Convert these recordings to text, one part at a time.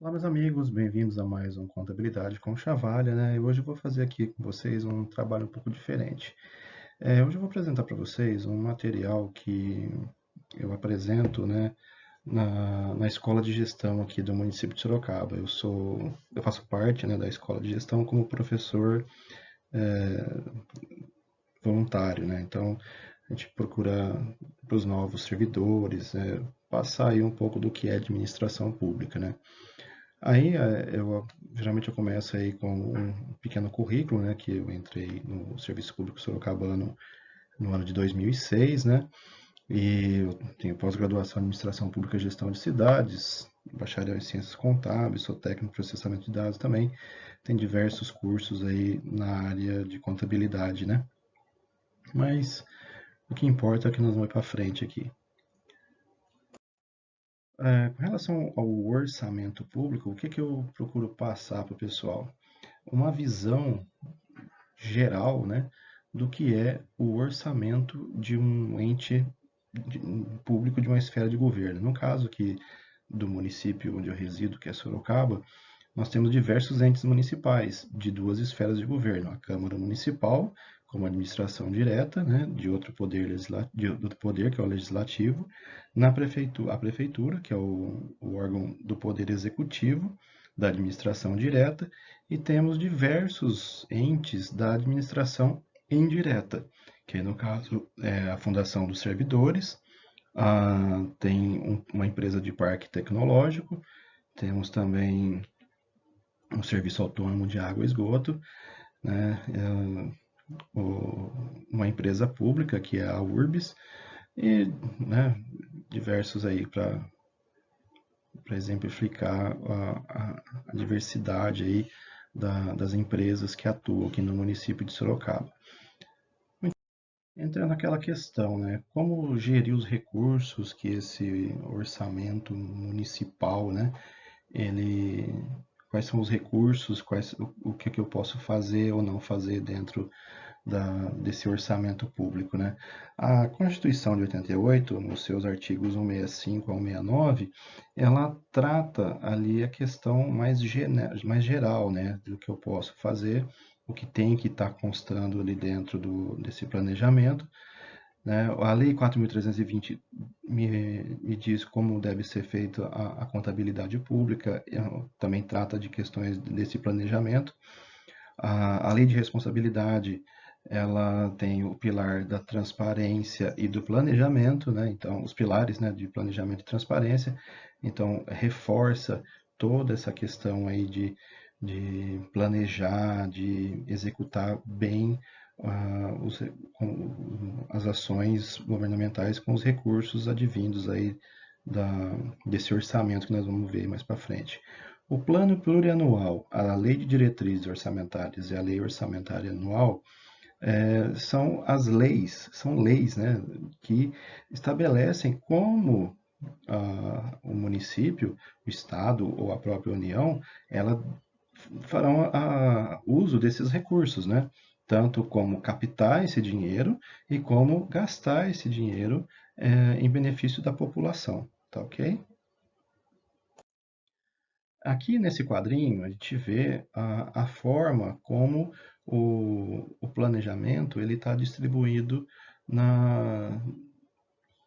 Olá, meus amigos, bem-vindos a mais um Contabilidade com Chavalha, né? E hoje eu vou fazer aqui com vocês um trabalho um pouco diferente. Hoje eu vou apresentar para vocês um material que eu apresento, né, na Escola de Gestão aqui do município de Sorocaba. Eu faço parte, né, da Escola de Gestão como professor voluntário, né? Então, a gente procura para os novos servidores, passar aí um pouco do que é administração pública, né? Aí, geralmente eu começo aí com um pequeno currículo, né, que eu entrei no Serviço Público Sorocabano no ano de 2006, né, e eu tenho pós-graduação em Administração Pública e Gestão de Cidades, bacharel em Ciências Contábeis, sou técnico em processamento de dados também, tem diversos cursos aí na área de contabilidade, né, mas o que importa é que nós vamos para frente aqui. Com relação ao orçamento público, o que que eu procuro passar para o pessoal? Uma visão geral, né, do que é o orçamento de um ente público de uma esfera de governo. No caso aqui do município onde eu resido, que é Sorocaba, nós temos diversos entes municipais de duas esferas de governo: a Câmara Municipal, como administração direta, né, de outro poder, de outro poder, que é o legislativo, a prefeitura, que é o órgão do poder executivo, da administração direta, e temos diversos entes da administração indireta, que no caso é a Fundação dos Servidores, tem uma empresa de parque tecnológico, temos também um serviço autônomo de água e esgoto, né, uma empresa pública que é a URBS, e, né, diversos aí para exemplificar a diversidade aí das empresas que atuam aqui no município de Sorocaba. Entra naquela questão, né? Como gerir os recursos que esse orçamento municipal, né? Ele, quais são os recursos, o que, que eu posso fazer ou não fazer dentro desse orçamento público, né? A Constituição de 88, nos seus artigos 165 ao 169, ela trata ali a questão mais geral, né? Do que eu posso fazer, o que tem que estar constando ali dentro desse planejamento, né? A Lei 4.320 me diz como deve ser feita a contabilidade pública, também trata de questões desse planejamento. A Lei de Responsabilidade, ela tem o pilar da transparência e do planejamento, né? Então, os pilares, né, de planejamento e transparência. Então, reforça toda essa questão aí de planejar, de executar bem as ações governamentais com os recursos advindos aí desse orçamento que nós vamos ver mais para frente. O plano plurianual, a lei de diretrizes orçamentárias e a lei orçamentária anual são leis, né, que estabelecem como o município, o estado ou a própria União, ela farão uso desses recursos, né? Tanto como captar esse dinheiro e como gastar esse dinheiro em benefício da população, tá ok? Aqui nesse quadrinho a gente vê a forma como o planejamento ele está distribuído na,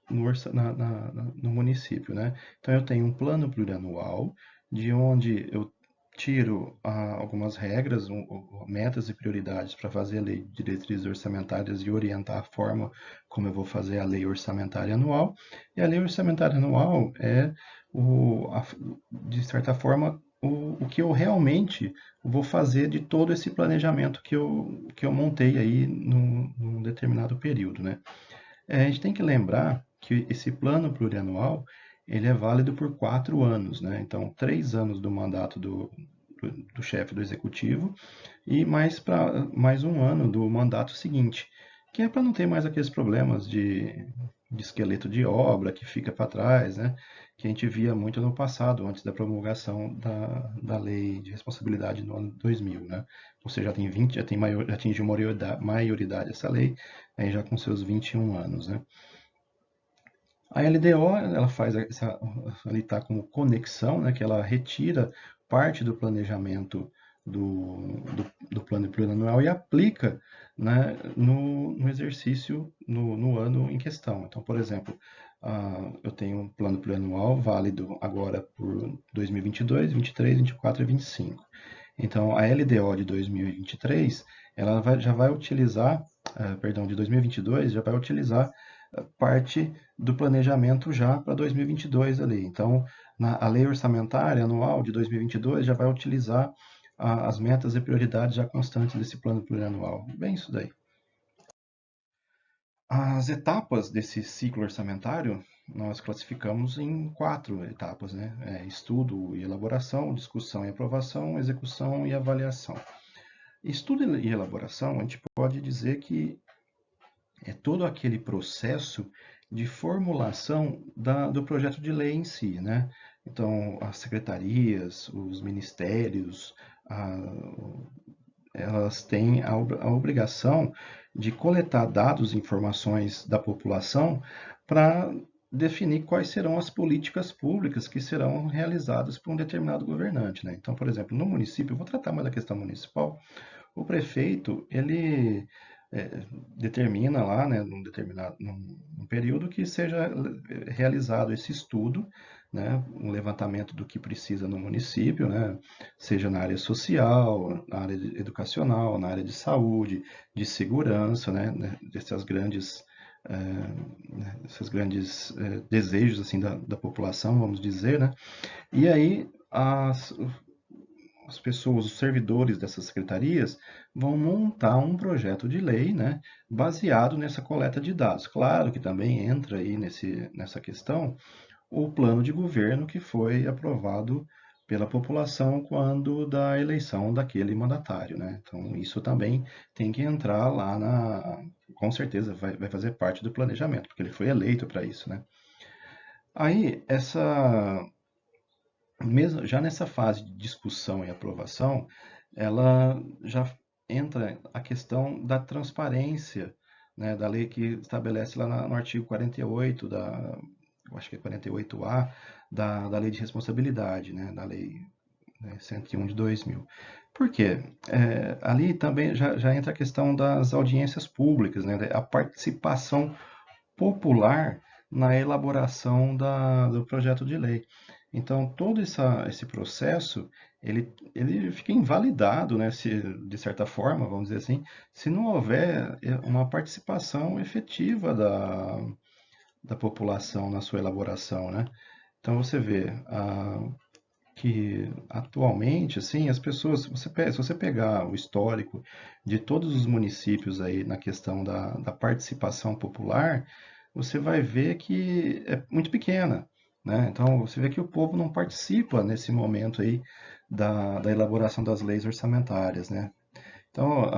no município, né? Então eu tenho um plano plurianual, de onde eu tiro algumas regras, metas e prioridades para fazer a lei de diretrizes orçamentárias e orientar a forma como eu vou fazer a lei orçamentária anual. E a lei orçamentária anual é, de certa forma, o que eu realmente vou fazer de todo esse planejamento que eu montei aí num determinado período, né? A gente tem que lembrar que esse plano plurianual ele é válido por 4 anos, né? Então, 3 anos do mandato do chefe do executivo e mais um ano do mandato seguinte, que é para não ter mais aqueles problemas de esqueleto de obra que fica para trás, né? Que a gente via muito no passado, antes da promulgação da lei de responsabilidade no ano 2000, né? Você já tem 20, já atingiu maioridade essa lei, aí já com seus 21 anos, né? A LDO, ela faz ali está como conexão, né, que ela retira parte do planejamento do plano plurianual e aplica, né, no exercício, no ano em questão. Então, por exemplo, eu tenho um plano plurianual válido agora por 2022, 23, 24 e 25. Então, a LDO de 2023, ela já vai utilizar, perdão, de 2022, já vai utilizar parte do planejamento já para 2022 ali. Então, a lei orçamentária anual de 2022 já vai utilizar as metas e prioridades já constantes desse plano plurianual. Bem isso daí. As etapas desse ciclo orçamentário nós classificamos em 4 etapas, né? Estudo e elaboração, discussão e aprovação, execução e avaliação. Estudo e elaboração, a gente pode dizer que é todo aquele processo de formulação do projeto de lei em si, né? Então, as secretarias, os ministérios, elas têm a obrigação de coletar dados e informações da população para definir quais serão as políticas públicas que serão realizadas por um determinado governante, né? Então, por exemplo, no município, eu vou tratar mais da questão municipal, o prefeito, ele é, determina lá, né, num período que seja realizado esse estudo, né, um levantamento do que precisa no município, né, seja na área social, na área educacional, na área de saúde, de segurança, né, dessas grandes desejos assim da população, vamos dizer, né? E aí as pessoas, os servidores dessas secretarias, vão montar um projeto de lei, né, baseado nessa coleta de dados. Claro que também entra aí nessa questão o plano de governo que foi aprovado pela população quando da eleição daquele mandatário, né? Então isso também tem que entrar lá com certeza vai fazer parte do planejamento, porque ele foi eleito para isso, né? Aí mesmo já nessa fase de discussão e aprovação, ela já entra a questão da transparência, né, da lei que estabelece lá no artigo 48 eu acho que é 48A, da Lei de Responsabilidade, né, da Lei, né, 101 de 2000. Por quê? Ali também já entra a questão das audiências públicas, né, a participação popular na elaboração do projeto de lei. Então, todo esse processo, ele fica invalidado, né, de certa forma, vamos dizer assim, se não houver uma participação efetiva da população na sua elaboração, né? Então, você vê que atualmente, assim, as pessoas, se você pegar o histórico de todos os municípios aí na questão da participação popular, você vai ver que é muito pequena, né? Então, você vê que o povo não participa nesse momento aí da elaboração das leis orçamentárias, né? Então,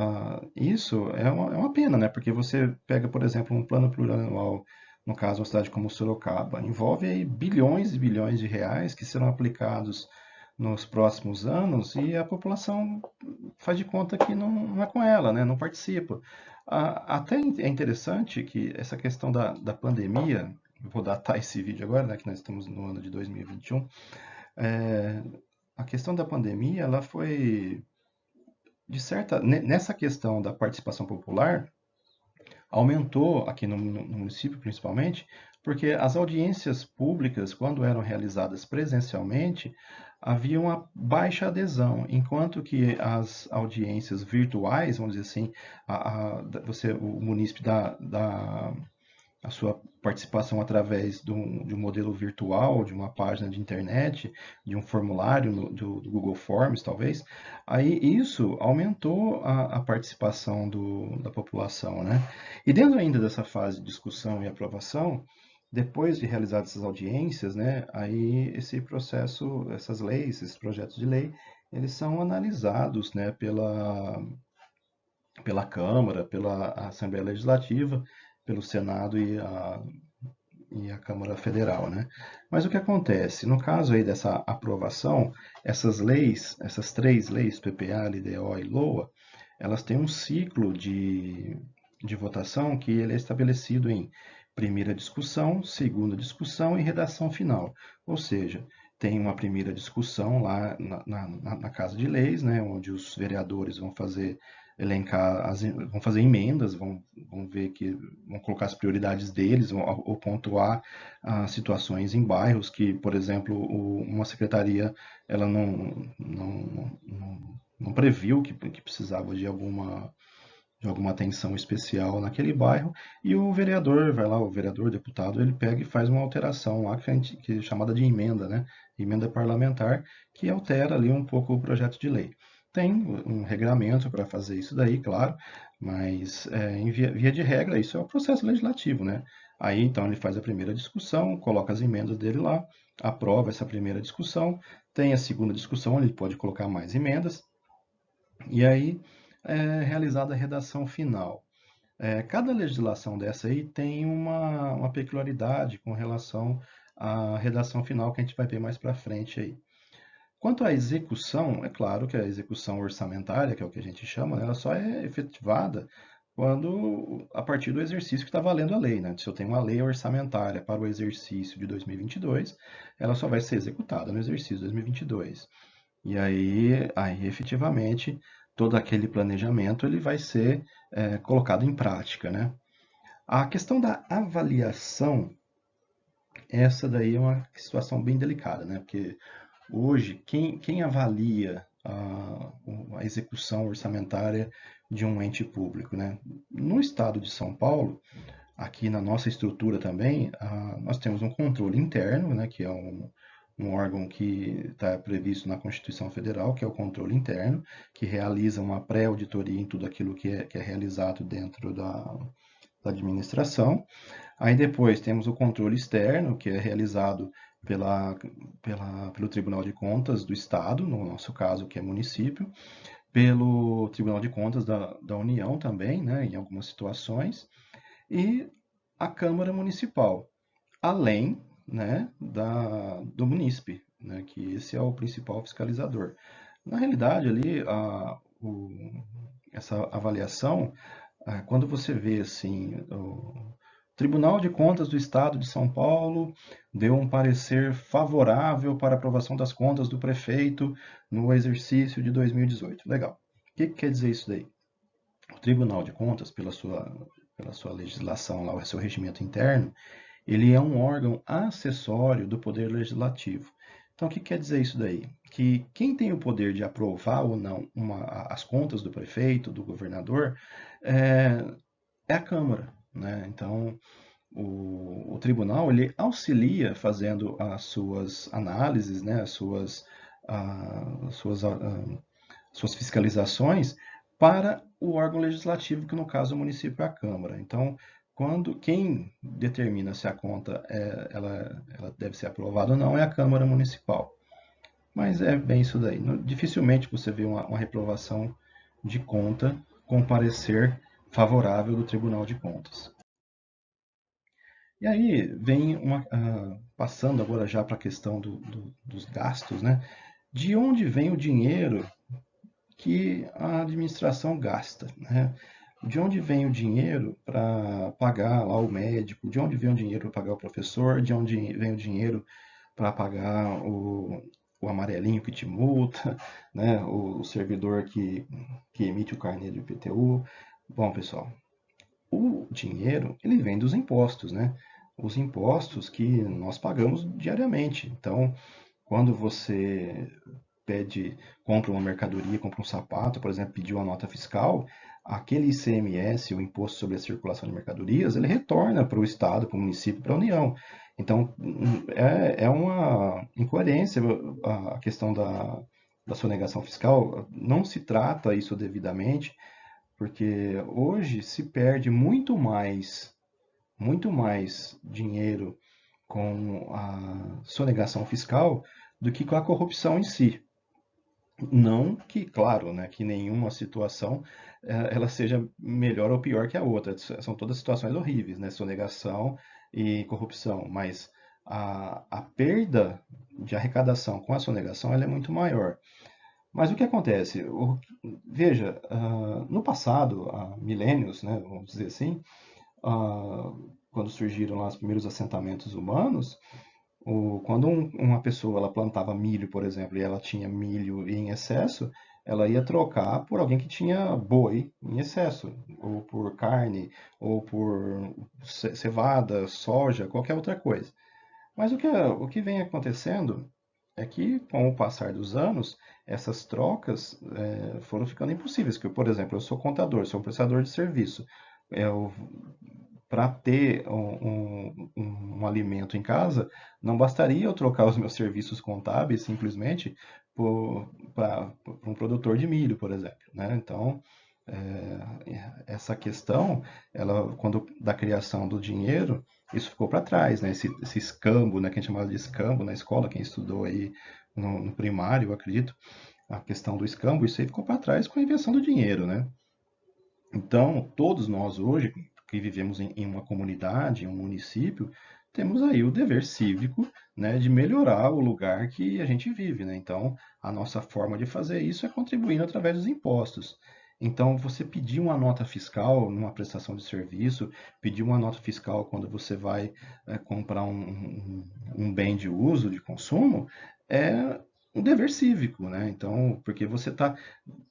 isso é uma pena, né? Porque você pega, por exemplo, um plano plurianual, no caso, uma cidade como Sorocaba, envolve aí bilhões e bilhões de reais que serão aplicados nos próximos anos e a população faz de conta que não é com ela, né? Não participa. Até é interessante que essa questão da pandemia, eu vou datar esse vídeo agora, né? Que nós estamos no ano de 2021, é, a questão da pandemia, ela foi nessa questão da participação popular, aumentou aqui no município principalmente, porque as audiências públicas, quando eram realizadas presencialmente, havia uma baixa adesão, enquanto que as audiências virtuais, vamos dizer assim, o munícipe dá a sua participação através de um modelo virtual, de uma página de internet, de um formulário do Google Forms, talvez, aí isso aumentou a participação da população, né? E dentro ainda dessa fase de discussão e aprovação, depois de realizadas essas audiências, né, aí esse processo, essas leis, esses projetos de lei, eles são analisados, né, pela Câmara, pela Assembleia Legislativa, pelo Senado e a Câmara Federal, né? Mas o que acontece? No caso aí dessa aprovação, essas leis, essas três leis, PPA, LDO e LOA, elas têm um ciclo de votação que ele é estabelecido em primeira discussão, segunda discussão e redação final. Ou seja, tem uma primeira discussão lá na Casa de Leis, né, onde os vereadores vão fazer elencar, vão fazer emendas, vão ver que vão colocar as prioridades deles, ou pontuar situações em bairros que, por exemplo, uma secretaria ela não previu que precisava de alguma atenção especial naquele bairro, e o vereador, vai lá, o vereador, o deputado, ele pega e faz uma alteração lá, que é chamada de emenda, né? Emenda parlamentar, que altera ali um pouco o projeto de lei. Tem um regramento para fazer isso daí, claro, mas em via de regra, isso é o processo legislativo, né? Aí, então, ele faz a primeira discussão, coloca as emendas dele lá, aprova essa primeira discussão, tem a segunda discussão, ele pode colocar mais emendas, e aí é realizada a redação final. Cada legislação dessa aí tem uma peculiaridade com relação à redação final que a gente vai ver mais para frente aí. Quanto à execução, é claro que a execução orçamentária, que é o que a gente chama, né, ela só é efetivada quando a partir do exercício que está valendo a lei, né? Se eu tenho uma lei orçamentária para o exercício de 2022, ela só vai ser executada no exercício de 2022. E aí efetivamente, todo aquele planejamento ele vai ser colocado em prática, né? A questão da avaliação, essa daí é uma situação bem delicada, né? Porque hoje, quem avalia a execução orçamentária de um ente público, né? No estado de São Paulo, aqui na nossa estrutura também, nós temos um controle interno, né, que é um órgão que está previsto na Constituição Federal, que é o controle interno, que realiza uma pré-auditoria em tudo aquilo que é realizado dentro da administração. Aí depois temos o controle externo, que é realizado pelo Tribunal de Contas do Estado, no nosso caso, que é município, pelo Tribunal de Contas da União também, né, em algumas situações, e a Câmara Municipal, além, né, do munícipe, né, que esse é o principal fiscalizador. Na realidade, ali, essa avaliação, quando você vê assim, o Tribunal de Contas do Estado de São Paulo deu um parecer favorável para aprovação das contas do prefeito no exercício de 2018. Legal. O que quer dizer isso daí? O Tribunal de Contas, pela sua legislação, lá, o seu regimento interno, ele é um órgão acessório do Poder Legislativo. Então, o que quer dizer isso daí? Que quem tem o poder de aprovar ou não as contas do prefeito, do governador, é, é a Câmara, né? Então, o tribunal ele auxilia fazendo as suas análises, né? As suas fiscalizações para o órgão legislativo, que no caso é o município e a Câmara. Então, quem determina se a conta ela deve ser aprovada ou não é a Câmara Municipal. Mas é bem isso daí. Dificilmente você vê uma reprovação de conta com parecer favorável do Tribunal de Contas. E aí vem passando agora já para a questão dos gastos, né? De onde vem o dinheiro que a administração gasta, né? De onde vem o dinheiro para pagar lá o médico? De onde vem o dinheiro para pagar o professor? De onde vem o dinheiro para pagar o amarelinho que te multa, né? O servidor que emite o carnê do IPTU? Bom, pessoal, o dinheiro ele vem dos impostos, né? Os impostos que nós pagamos diariamente. Então, quando você compra uma mercadoria, compra um sapato, por exemplo, pediu a nota fiscal, aquele ICMS, o Imposto sobre a Circulação de Mercadorias, ele retorna para o Estado, para o município, para a União. Então, é uma incoerência a questão da sonegação fiscal, não se trata isso devidamente, porque hoje se perde muito mais dinheiro com a sonegação fiscal do que com a corrupção em si. Não que, claro, né, que nenhuma situação ela seja melhor ou pior que a outra. São todas situações horríveis, né? Sonegação e corrupção. Mas a perda de arrecadação com a sonegação ela é muito maior. Mas o que acontece? Veja, no passado, há milênios, né, vamos dizer assim, quando surgiram lá os primeiros assentamentos humanos, quando uma pessoa ela plantava milho, por exemplo, e ela tinha milho em excesso, ela ia trocar por alguém que tinha boi em excesso, ou por carne, ou por cevada, soja, qualquer outra coisa. Mas o que vem acontecendo é que, com o passar dos anos, essas trocas foram ficando impossíveis. Que, por exemplo, eu sou contador, sou um prestador de serviço. Para ter um alimento em casa, não bastaria eu trocar os meus serviços contábeis simplesmente para um produtor de milho, por exemplo, né? Então, essa questão, ela, quando da criação do dinheiro, isso ficou para trás, né? Esse escambo, né? Que a gente chamava de escambo na escola, quem estudou aí no primário, eu acredito, a questão do escambo, isso aí ficou para trás com a invenção do dinheiro, né? Então, todos nós hoje, que vivemos em uma comunidade, em um município, temos aí o dever cívico, né, de melhorar o lugar que a gente vive, né? Então, a nossa forma de fazer isso é contribuindo através dos impostos. Então, você pedir uma nota fiscal numa prestação de serviço, pedir uma nota fiscal quando você vai comprar um bem de uso, de consumo, é um dever cívico, né? Então, porque você está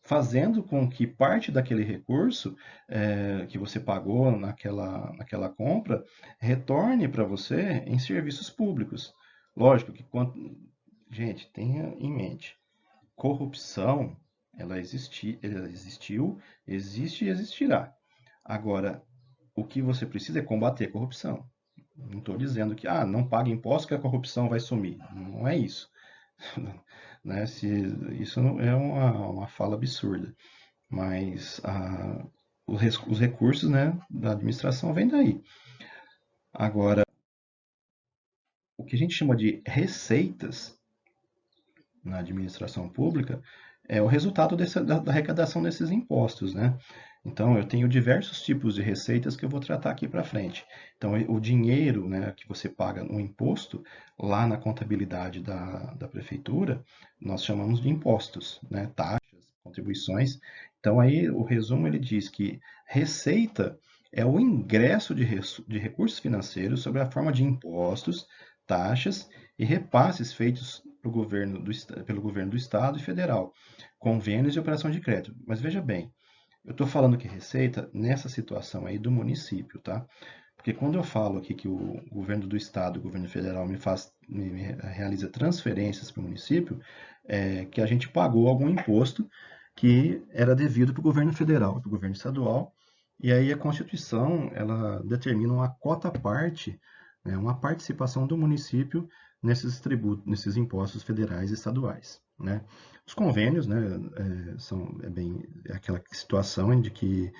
fazendo com que parte daquele recurso que você pagou naquela compra retorne para você em serviços públicos. Lógico que, gente, tenha em mente, corrupção, ela existiu, existe e existirá. Agora, o que você precisa é combater a corrupção. Não estou dizendo que não pague imposto que a corrupção vai sumir. Não é isso. Né? Isso é uma fala absurda. Mas os recursos, né, da administração vêm daí. Agora, o que a gente chama de receitas na administração pública é o resultado da arrecadação desses impostos, né? Então, eu tenho diversos tipos de receitas que eu vou tratar aqui para frente. Então, o dinheiro, né, que você paga no imposto, lá na contabilidade da prefeitura, nós chamamos de impostos, né, taxas, contribuições. Então, aí o resumo ele diz que receita é o ingresso de recursos financeiros sob a forma de impostos, taxas e repasses feitos pelo governo do Estado e federal, convênios e operação de crédito. Mas veja bem, eu estou falando que receita nessa situação aí do município, tá? Porque quando eu falo aqui que o governo do Estado, o governo federal me realiza transferências para o município, é que a gente pagou algum imposto que era devido para o governo federal, para o governo estadual, e aí a Constituição ela determina uma cota parte, né, uma participação do município nesses tributos, nesses impostos federais e estaduais, né? Os convênios, né, é aquela situação em de que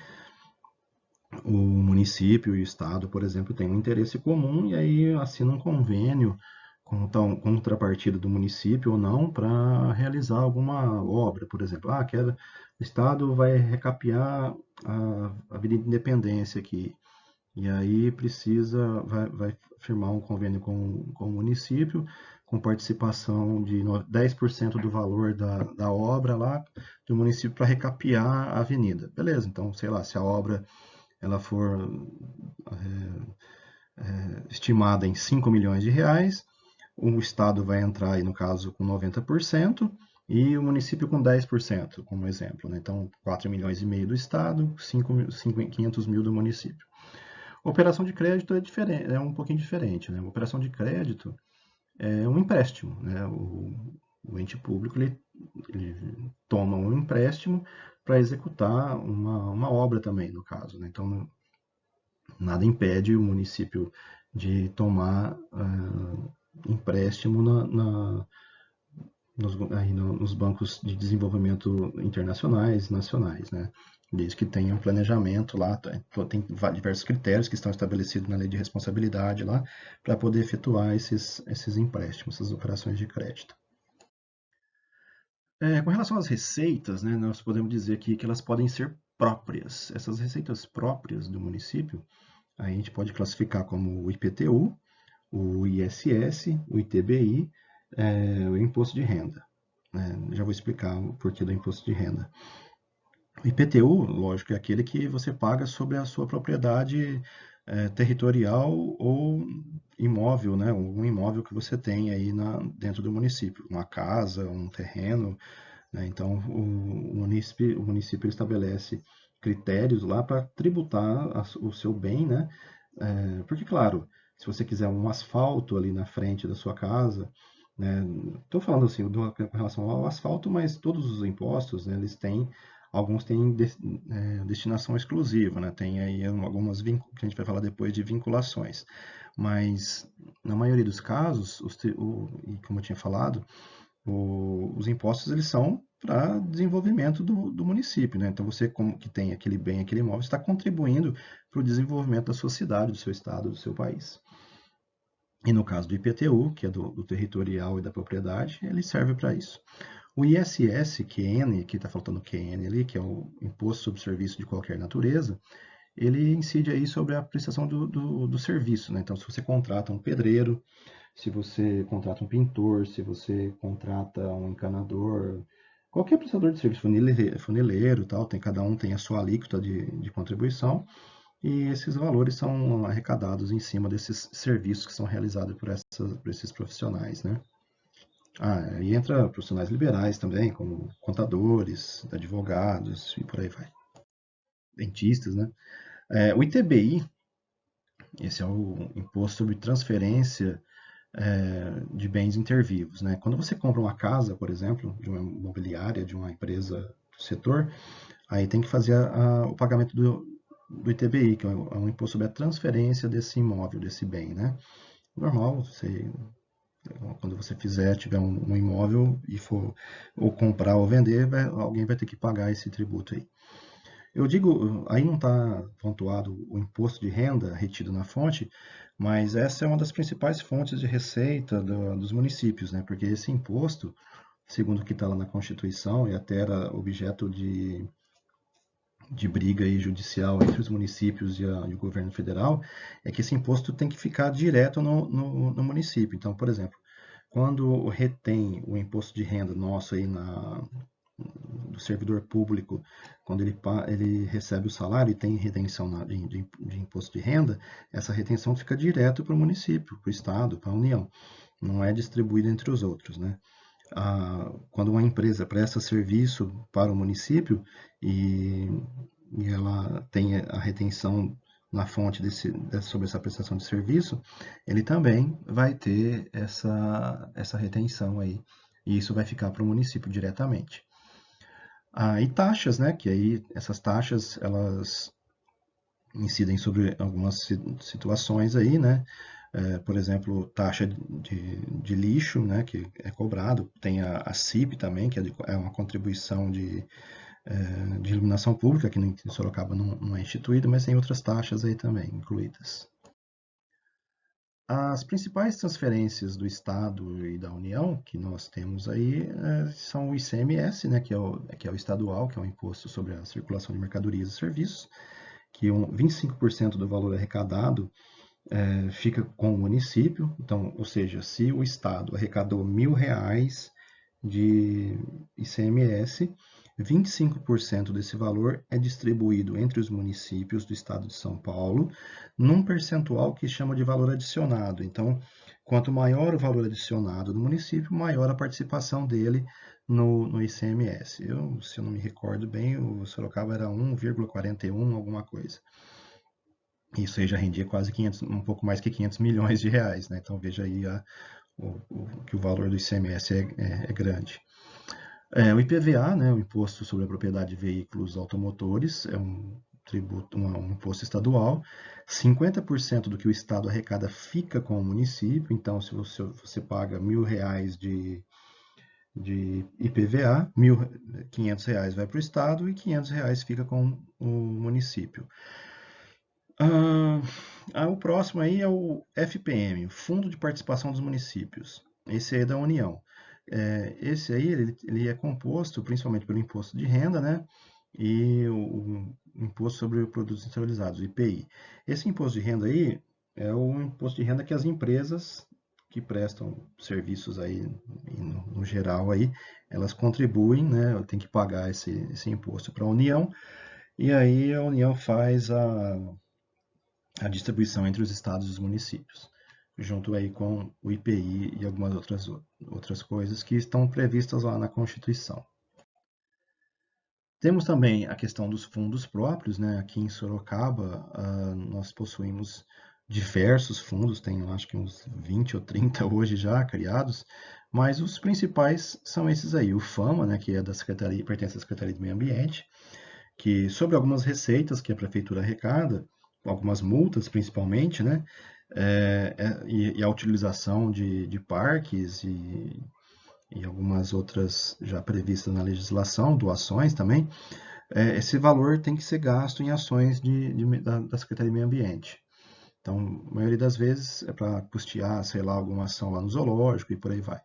o município e o estado, por exemplo, têm um interesse comum e aí assinam um convênio com contrapartida do município ou não para realizar alguma obra, por exemplo. O estado vai recapear a Avenida Independência aqui. E aí vai firmar um convênio com o município, com participação de 10% do valor da obra lá do município para recapear a avenida. Beleza, então, sei lá, se a obra ela for estimada em 5 milhões de reais, o Estado vai entrar aí, no caso, com 90% e o município com 10%, como exemplo, né? Então, 4 milhões e meio do Estado, 500 mil do município. Operação de crédito é diferente, é um pouquinho diferente, né? Operação de crédito é um empréstimo, né? O ente público ele toma um empréstimo para executar uma obra também, no caso, né? Então, nada impede o município de tomar empréstimo nos bancos de desenvolvimento internacionais, nacionais, né? Desde que tenha um planejamento lá, tem diversos critérios que estão estabelecidos na lei de responsabilidade lá, para poder efetuar esses empréstimos, essas operações de crédito. Com relação às receitas, né, nós podemos dizer aqui que elas podem ser próprias. Essas receitas próprias do município, a gente pode classificar como o IPTU, o ISS, o ITBI, o imposto de renda. Já vou explicar o porquê do imposto de renda. O IPTU, lógico, é aquele que você paga sobre a sua propriedade territorial ou imóvel, né? Um imóvel que você tem aí dentro do município, uma casa, um terreno, né? Então, o município estabelece critérios lá para tributar o seu bem, né? Porque, claro, se você quiser um asfalto ali na frente da sua casa, né? Estou falando assim com relação ao asfalto, mas todos os impostos, né, eles têm, alguns têm destinação exclusiva, né? Tem aí algumas que a gente vai falar depois de vinculações, mas na maioria dos casos, e como eu tinha falado, os impostos eles são para desenvolvimento do município, né? Então você, como que tem aquele bem, aquele imóvel, está contribuindo para o desenvolvimento da sua cidade, do seu estado, do seu país. E no caso do IPTU, que é do territorial e da propriedade, ele serve para isso. O ISS, QN, que está faltando QN ali, que é o Imposto sobre Serviço de Qualquer Natureza, ele incide aí sobre a prestação do serviço, né? Então, se você contrata um pedreiro, se você contrata um pintor, se você contrata um encanador, qualquer prestador de serviço, funileiro, tal, cada um tem a sua alíquota de contribuição, e esses valores são arrecadados em cima desses serviços que são realizados por esses profissionais, né? E entra profissionais liberais também, como contadores, advogados e por aí vai. Dentistas, né? O ITBI, esse é o Imposto sobre Transferência de Bens Intervivos, né? Quando você compra uma casa, por exemplo, de uma imobiliária, de uma empresa do setor, aí tem que fazer o pagamento do ITBI, que é um imposto sobre a transferência desse imóvel, desse bem, né? Normal, quando você tiver um imóvel e for ou comprar ou vender, alguém vai ter que pagar esse tributo aí. Eu digo, aí não está pontuado o imposto de renda retido na fonte, mas essa é uma das principais fontes de receita dos municípios, né? Porque esse imposto, segundo o que está lá na Constituição, e até era objeto de briga aí judicial entre os municípios e o governo federal, é que esse imposto tem que ficar direto no município. Então, por exemplo, quando retém o imposto de renda nosso aí do servidor público, quando ele recebe o salário e tem retenção de imposto de renda, essa retenção fica direto para o município, para o estado, para a União. Não é distribuída entre os outros, né? Quando uma empresa presta serviço para o município e, e ela tem a retenção na fonte sobre essa prestação de serviço, ele também vai ter essa retenção aí. E isso vai ficar para o município diretamente. E taxas, né? Que aí essas taxas elas incidem sobre algumas situações aí, né? Por exemplo, taxa de lixo, né? Que é cobrado. Tem a CIP também, que é uma contribuição de iluminação pública, que em Sorocaba não é instituída, mas tem outras taxas aí também incluídas. As principais transferências do Estado e da União que nós temos aí são o ICMS, né, que é o estadual, que é o Imposto sobre a Circulação de Mercadorias e Serviços, que 25% do valor arrecadado fica com o município. Então, ou seja, se o Estado arrecadou R$ 1.000 de ICMS, 25% desse valor é distribuído entre os municípios do estado de São Paulo, num percentual que chama de valor adicionado. Então, quanto maior o valor adicionado do município, maior a participação dele no ICMS. Se eu não me recordo bem, o Sorocaba era 1,41, alguma coisa. Isso aí já rendia quase 500, um pouco mais que 500 milhões de reais, né? Então veja aí que o valor do ICMS é grande. O IPVA, né, o Imposto sobre a Propriedade de Veículos Automotores, é um tributo, um imposto estadual. 50% do que o Estado arrecada fica com o município. Então, se você paga R$ 1.000 de IPVA, R$ 500 vai para o Estado e R$ 500 fica com o município. O próximo aí é o FPM, Fundo de Participação dos Municípios. Esse aí é da União. Esse aí ele é composto principalmente pelo imposto de renda, né? E o imposto sobre produtos industrializados, o IPI. Esse imposto de renda aí é o imposto de renda que as empresas que prestam serviços aí, no geral aí, elas contribuem, né, tem que pagar esse imposto para a União, e aí a União faz a distribuição entre os estados e os municípios, junto aí com o IPI e algumas outras coisas que estão previstas lá na Constituição. Temos também a questão dos fundos próprios, né? Aqui em Sorocaba, nós possuímos diversos fundos, tem acho que uns 20 ou 30 hoje já criados, mas os principais são esses aí. O FAMA, né, que é da Secretaria, pertence à Secretaria do Meio Ambiente, que sobre algumas receitas que a prefeitura arrecada, algumas multas principalmente, né, e a utilização de parques e algumas outras já previstas na legislação, doações também, esse valor tem que ser gasto em ações da Secretaria de Meio Ambiente. Então, a maioria das vezes é para custear, sei lá, alguma ação lá no zoológico e por aí vai.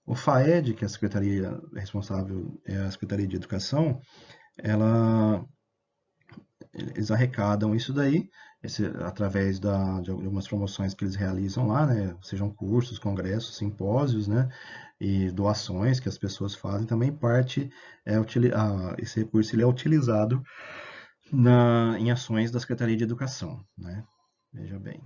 O FAED, que é a secretaria responsável, é a Secretaria de Educação, eles arrecadam isso daí, através de algumas promoções que eles realizam lá, né? Sejam cursos, congressos, simpósios, né? E doações que as pessoas fazem. Também parte, esse recurso ele é utilizado em ações da Secretaria de Educação, né? Veja bem.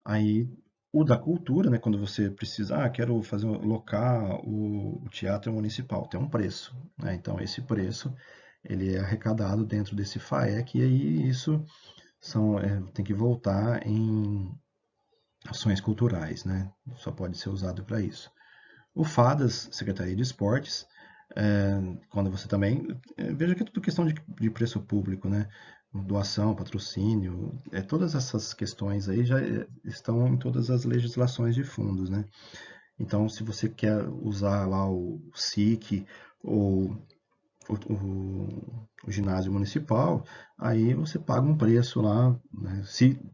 Aí, o da cultura, né? Quando você precisa, quero locar o teatro municipal, tem um preço, né? Então, esse preço ele é arrecadado dentro desse FAEC e aí isso tem que voltar em ações culturais, né? Só pode ser usado para isso. O FADAS, Secretaria de Esportes, quando você também. Veja que é tudo questão de preço público, né? Doação, patrocínio, todas essas questões aí já estão em todas as legislações de fundos, né? Então, se você quer usar lá o SIC ou o ginásio municipal, aí você paga um preço lá, né?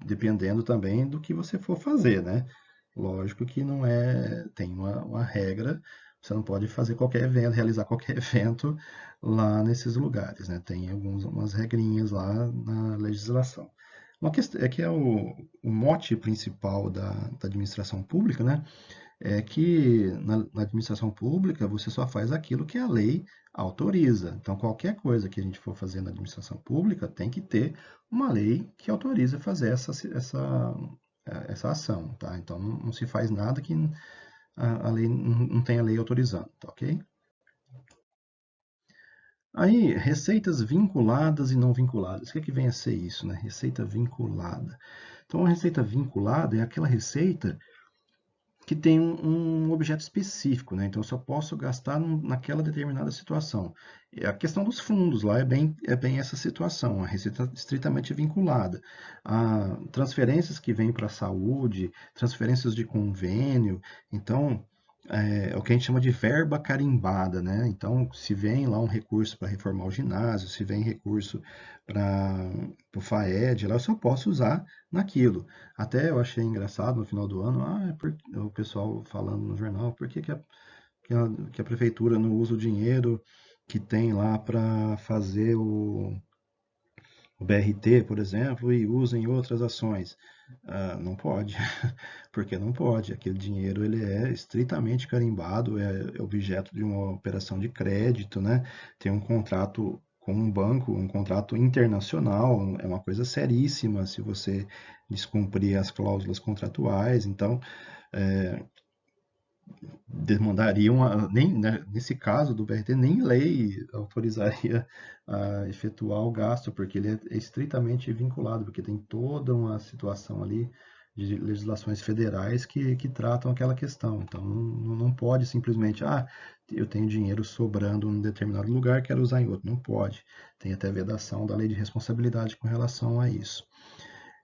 Dependendo também do que você for fazer, né? Lógico que não tem uma regra, você não pode fazer qualquer evento, realizar qualquer evento lá nesses lugares, né? Tem algumas regrinhas lá na legislação. Uma questão é que o mote principal da administração pública, né? É que na administração pública você só faz aquilo que a lei autoriza. Então, qualquer coisa que a gente for fazer na administração pública tem que ter uma lei que autoriza fazer essa ação, tá? Então, não se faz nada que a lei não tenha lei autorizando, tá ok? Aí, receitas vinculadas e não vinculadas. O que vem a ser isso, né? Receita vinculada. Então, a receita vinculada é aquela receita que tem um objeto específico, né? Então eu só posso gastar naquela determinada situação. E a questão dos fundos lá é bem essa situação, a receita estritamente vinculada. Transferências que vêm para a saúde, transferências de convênio, então é o que a gente chama de verba carimbada, né? Então, se vem lá um recurso para reformar o ginásio, se vem recurso para o FAED, lá eu só posso usar naquilo. Até eu achei engraçado no final do ano, o pessoal falando no jornal, por que que a prefeitura não usa o dinheiro que tem lá para fazer o BRT, por exemplo, e usa em outras ações? Não pode, porque não pode. Aquele dinheiro ele é estritamente carimbado, é objeto de uma operação de crédito, né? Tem um contrato com um banco, um contrato internacional, é uma coisa seríssima se você descumprir as cláusulas contratuais. Então, demandariam, nem, né, nesse caso do BRT, nem lei autorizaria a efetuar o gasto, porque ele é estritamente vinculado, porque tem toda uma situação ali de legislações federais que tratam aquela questão. Então, não pode simplesmente, eu tenho dinheiro sobrando em determinado lugar, quero usar em outro. Não pode. Tem até vedação da lei de responsabilidade com relação a isso.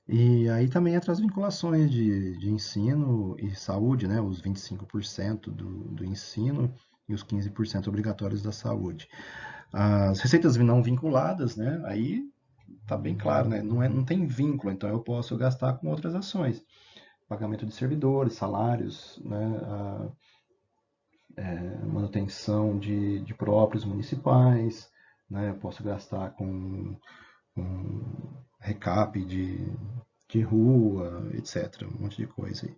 E aí também entra as vinculações de ensino e saúde, né? Os 25% do ensino e os 15% obrigatórios da saúde. As receitas não vinculadas, né? Aí tá bem claro, né? Não tem vínculo, então eu posso gastar com outras ações. Pagamento de servidores, salários, né? Manutenção de próprios municipais, né? Eu posso gastar com recap de rua, etc. Um monte de coisa aí.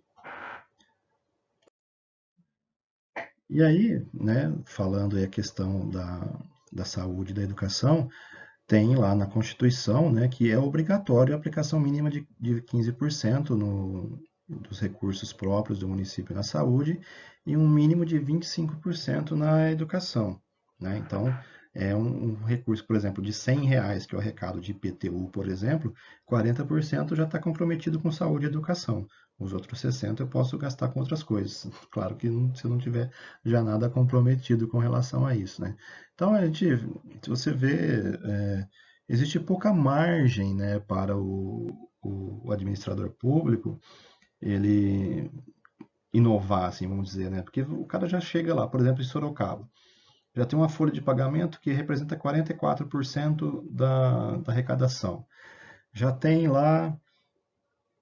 E aí, né, falando aí a questão da saúde e da educação, tem lá na Constituição, né, que é obrigatório a aplicação mínima de 15% dos recursos próprios do município na saúde e um mínimo de 25% na educação, né? Então, é um recurso, por exemplo, de R$ 100, que é o arrecado de IPTU, por exemplo, 40% já está comprometido com saúde e educação. Os outros 60% eu posso gastar com outras coisas. Claro que se eu não tiver já nada comprometido com relação a isso, né? Então, se você vê, existe pouca margem, né, para o administrador público ele inovar, assim, vamos dizer, né? Porque o cara já chega lá, por exemplo, em Sorocaba, já tem uma folha de pagamento que representa 44% da arrecadação. Já tem lá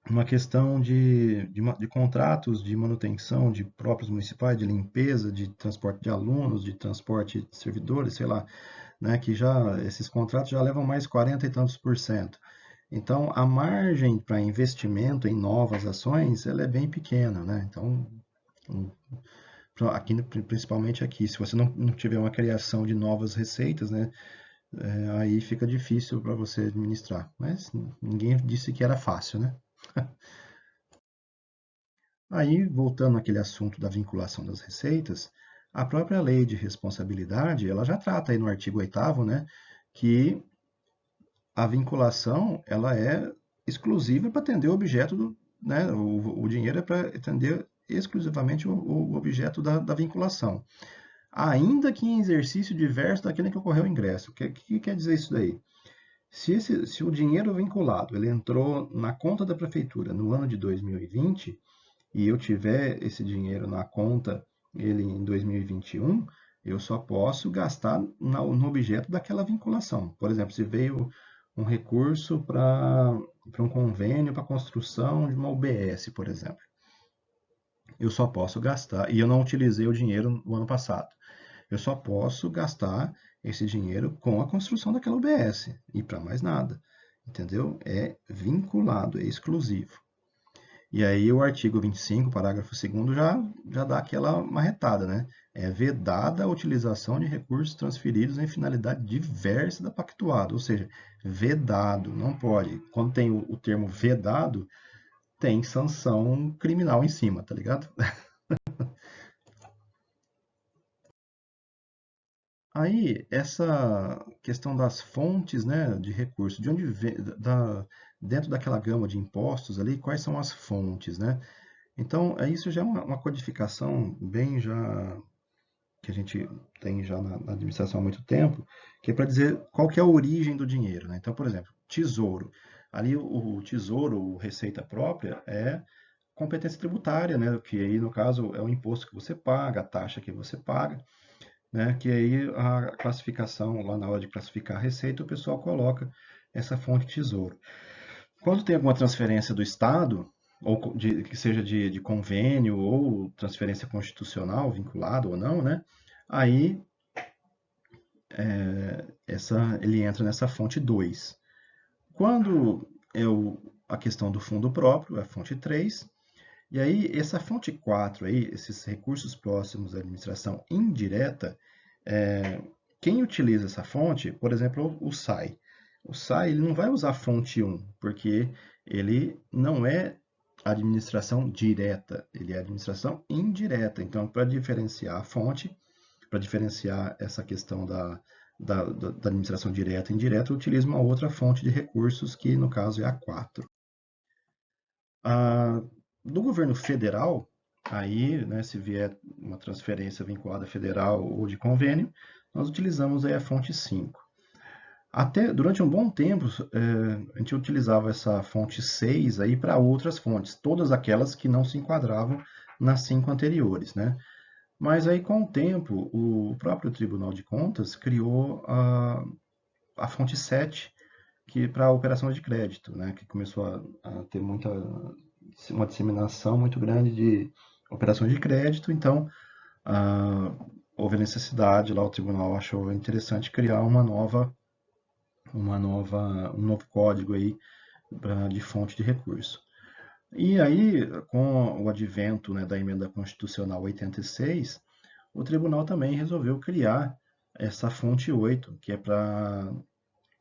uma questão de contratos de manutenção de próprios municipais, de limpeza, de transporte de alunos, de transporte de servidores, sei lá, né, que já esses contratos já levam mais 40 e tantos por cento. Então, a margem para investimento em novas ações, ela é bem pequena, né? Então, aqui, principalmente aqui, se você não tiver uma criação de novas receitas, né, aí fica difícil para você administrar. Mas ninguém disse que era fácil, né? Aí, voltando àquele assunto da vinculação das receitas, a própria lei de responsabilidade, ela já trata aí no artigo 8º, né, que a vinculação ela é exclusiva para atender o objeto do, né, o dinheiro é para atender exclusivamente o objeto da vinculação, ainda que em exercício diverso daquele em que ocorreu o ingresso. O que quer dizer isso daí? Se o dinheiro vinculado ele entrou na conta da prefeitura no ano de 2020 e eu tiver esse dinheiro na conta ele em 2021, eu só posso gastar no objeto daquela vinculação. Por exemplo, se veio um recurso para um convênio para construção de uma UBS, por exemplo, eu só posso gastar, e eu não utilizei o dinheiro no ano passado, eu só posso gastar esse dinheiro com a construção daquela UBS e para mais nada. Entendeu? É vinculado, é exclusivo. E aí o artigo 25, parágrafo 2º, já dá aquela marretada, né? É vedada a utilização de recursos transferidos em finalidade diversa da pactuada, ou seja, vedado, não pode. Quando tem o termo vedado, tem sanção criminal em cima, tá ligado? Aí, essa questão das fontes, né, de recursos, de onde vem, dentro daquela gama de impostos ali, quais são as fontes, né? Então, isso já é uma codificação bem já que a gente tem já na administração há muito tempo, que é para dizer qual que é a origem do dinheiro, né? Então, por exemplo, tesouro. Ali o tesouro, o receita própria, é competência tributária, né? Que aí, no caso, é o imposto que você paga, a taxa que você paga, né? Que aí a classificação, lá na hora de classificar a receita, o pessoal coloca essa fonte tesouro. Quando tem alguma transferência do Estado, ou que seja de convênio ou transferência constitucional, vinculado ou não, né? Aí ele entra nessa fonte 2. Quando é a questão do fundo próprio, é a fonte 3. E aí, essa fonte 4, aí, esses recursos próximos à administração indireta, quem utiliza essa fonte, por exemplo, o SAI. O SAI ele não vai usar a fonte 1, porque ele não é administração direta, ele é administração indireta. Então, para diferenciar a fonte, para diferenciar essa questão da administração direta e indireta, eu utilizo uma outra fonte de recursos, que no caso é a 4. Ah, do governo federal, aí, né, se vier uma transferência vinculada federal ou de convênio, nós utilizamos aí a fonte 5. Até durante um bom tempo, a gente utilizava essa fonte 6 aí para outras fontes, todas aquelas que não se enquadravam nas 5 anteriores, né? Mas aí, com o tempo, o próprio Tribunal de Contas criou a fonte 7, que para a operação de crédito, né? Que começou a ter uma disseminação muito grande de operações de crédito. Então, ah, houve a necessidade, lá o tribunal achou interessante criar um novo código aí de fonte de recurso. E aí, com o advento, né, da emenda constitucional 86, o tribunal também resolveu criar essa fonte 8, que é para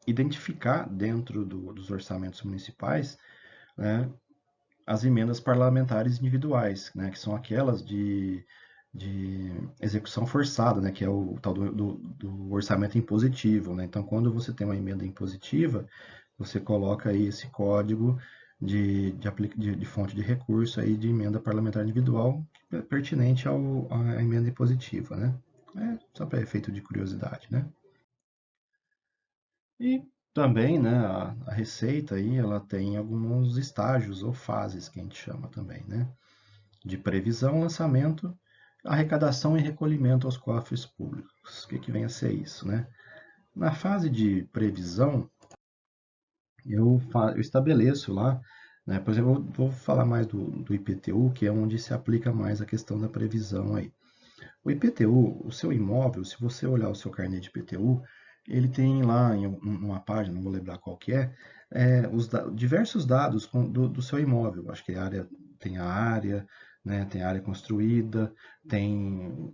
identificar dentro dos orçamentos municipais, né, as emendas parlamentares individuais, né, que são aquelas de execução forçada, né, que é o tal do orçamento impositivo. Né? Então, quando você tem uma emenda impositiva, você coloca aí esse código de fonte de recurso aí de emenda parlamentar individual pertinente à emenda impositiva. Né? É só para efeito de curiosidade. Né? E também, né, a receita aí, ela tem alguns estágios ou fases que a gente chama também, né? De previsão, lançamento, arrecadação e recolhimento aos cofres públicos. O que, que vem a ser isso, né? Na fase de previsão, eu estabeleço lá, né? Por exemplo, eu vou falar mais do IPTU, que é onde se aplica mais a questão da previsão aí. O IPTU, o seu imóvel, se você olhar o seu carnê de IPTU, ele tem lá em uma página, não vou lembrar qual que os diversos dados do seu imóvel. Acho que tem a área, né, tem a área construída, tem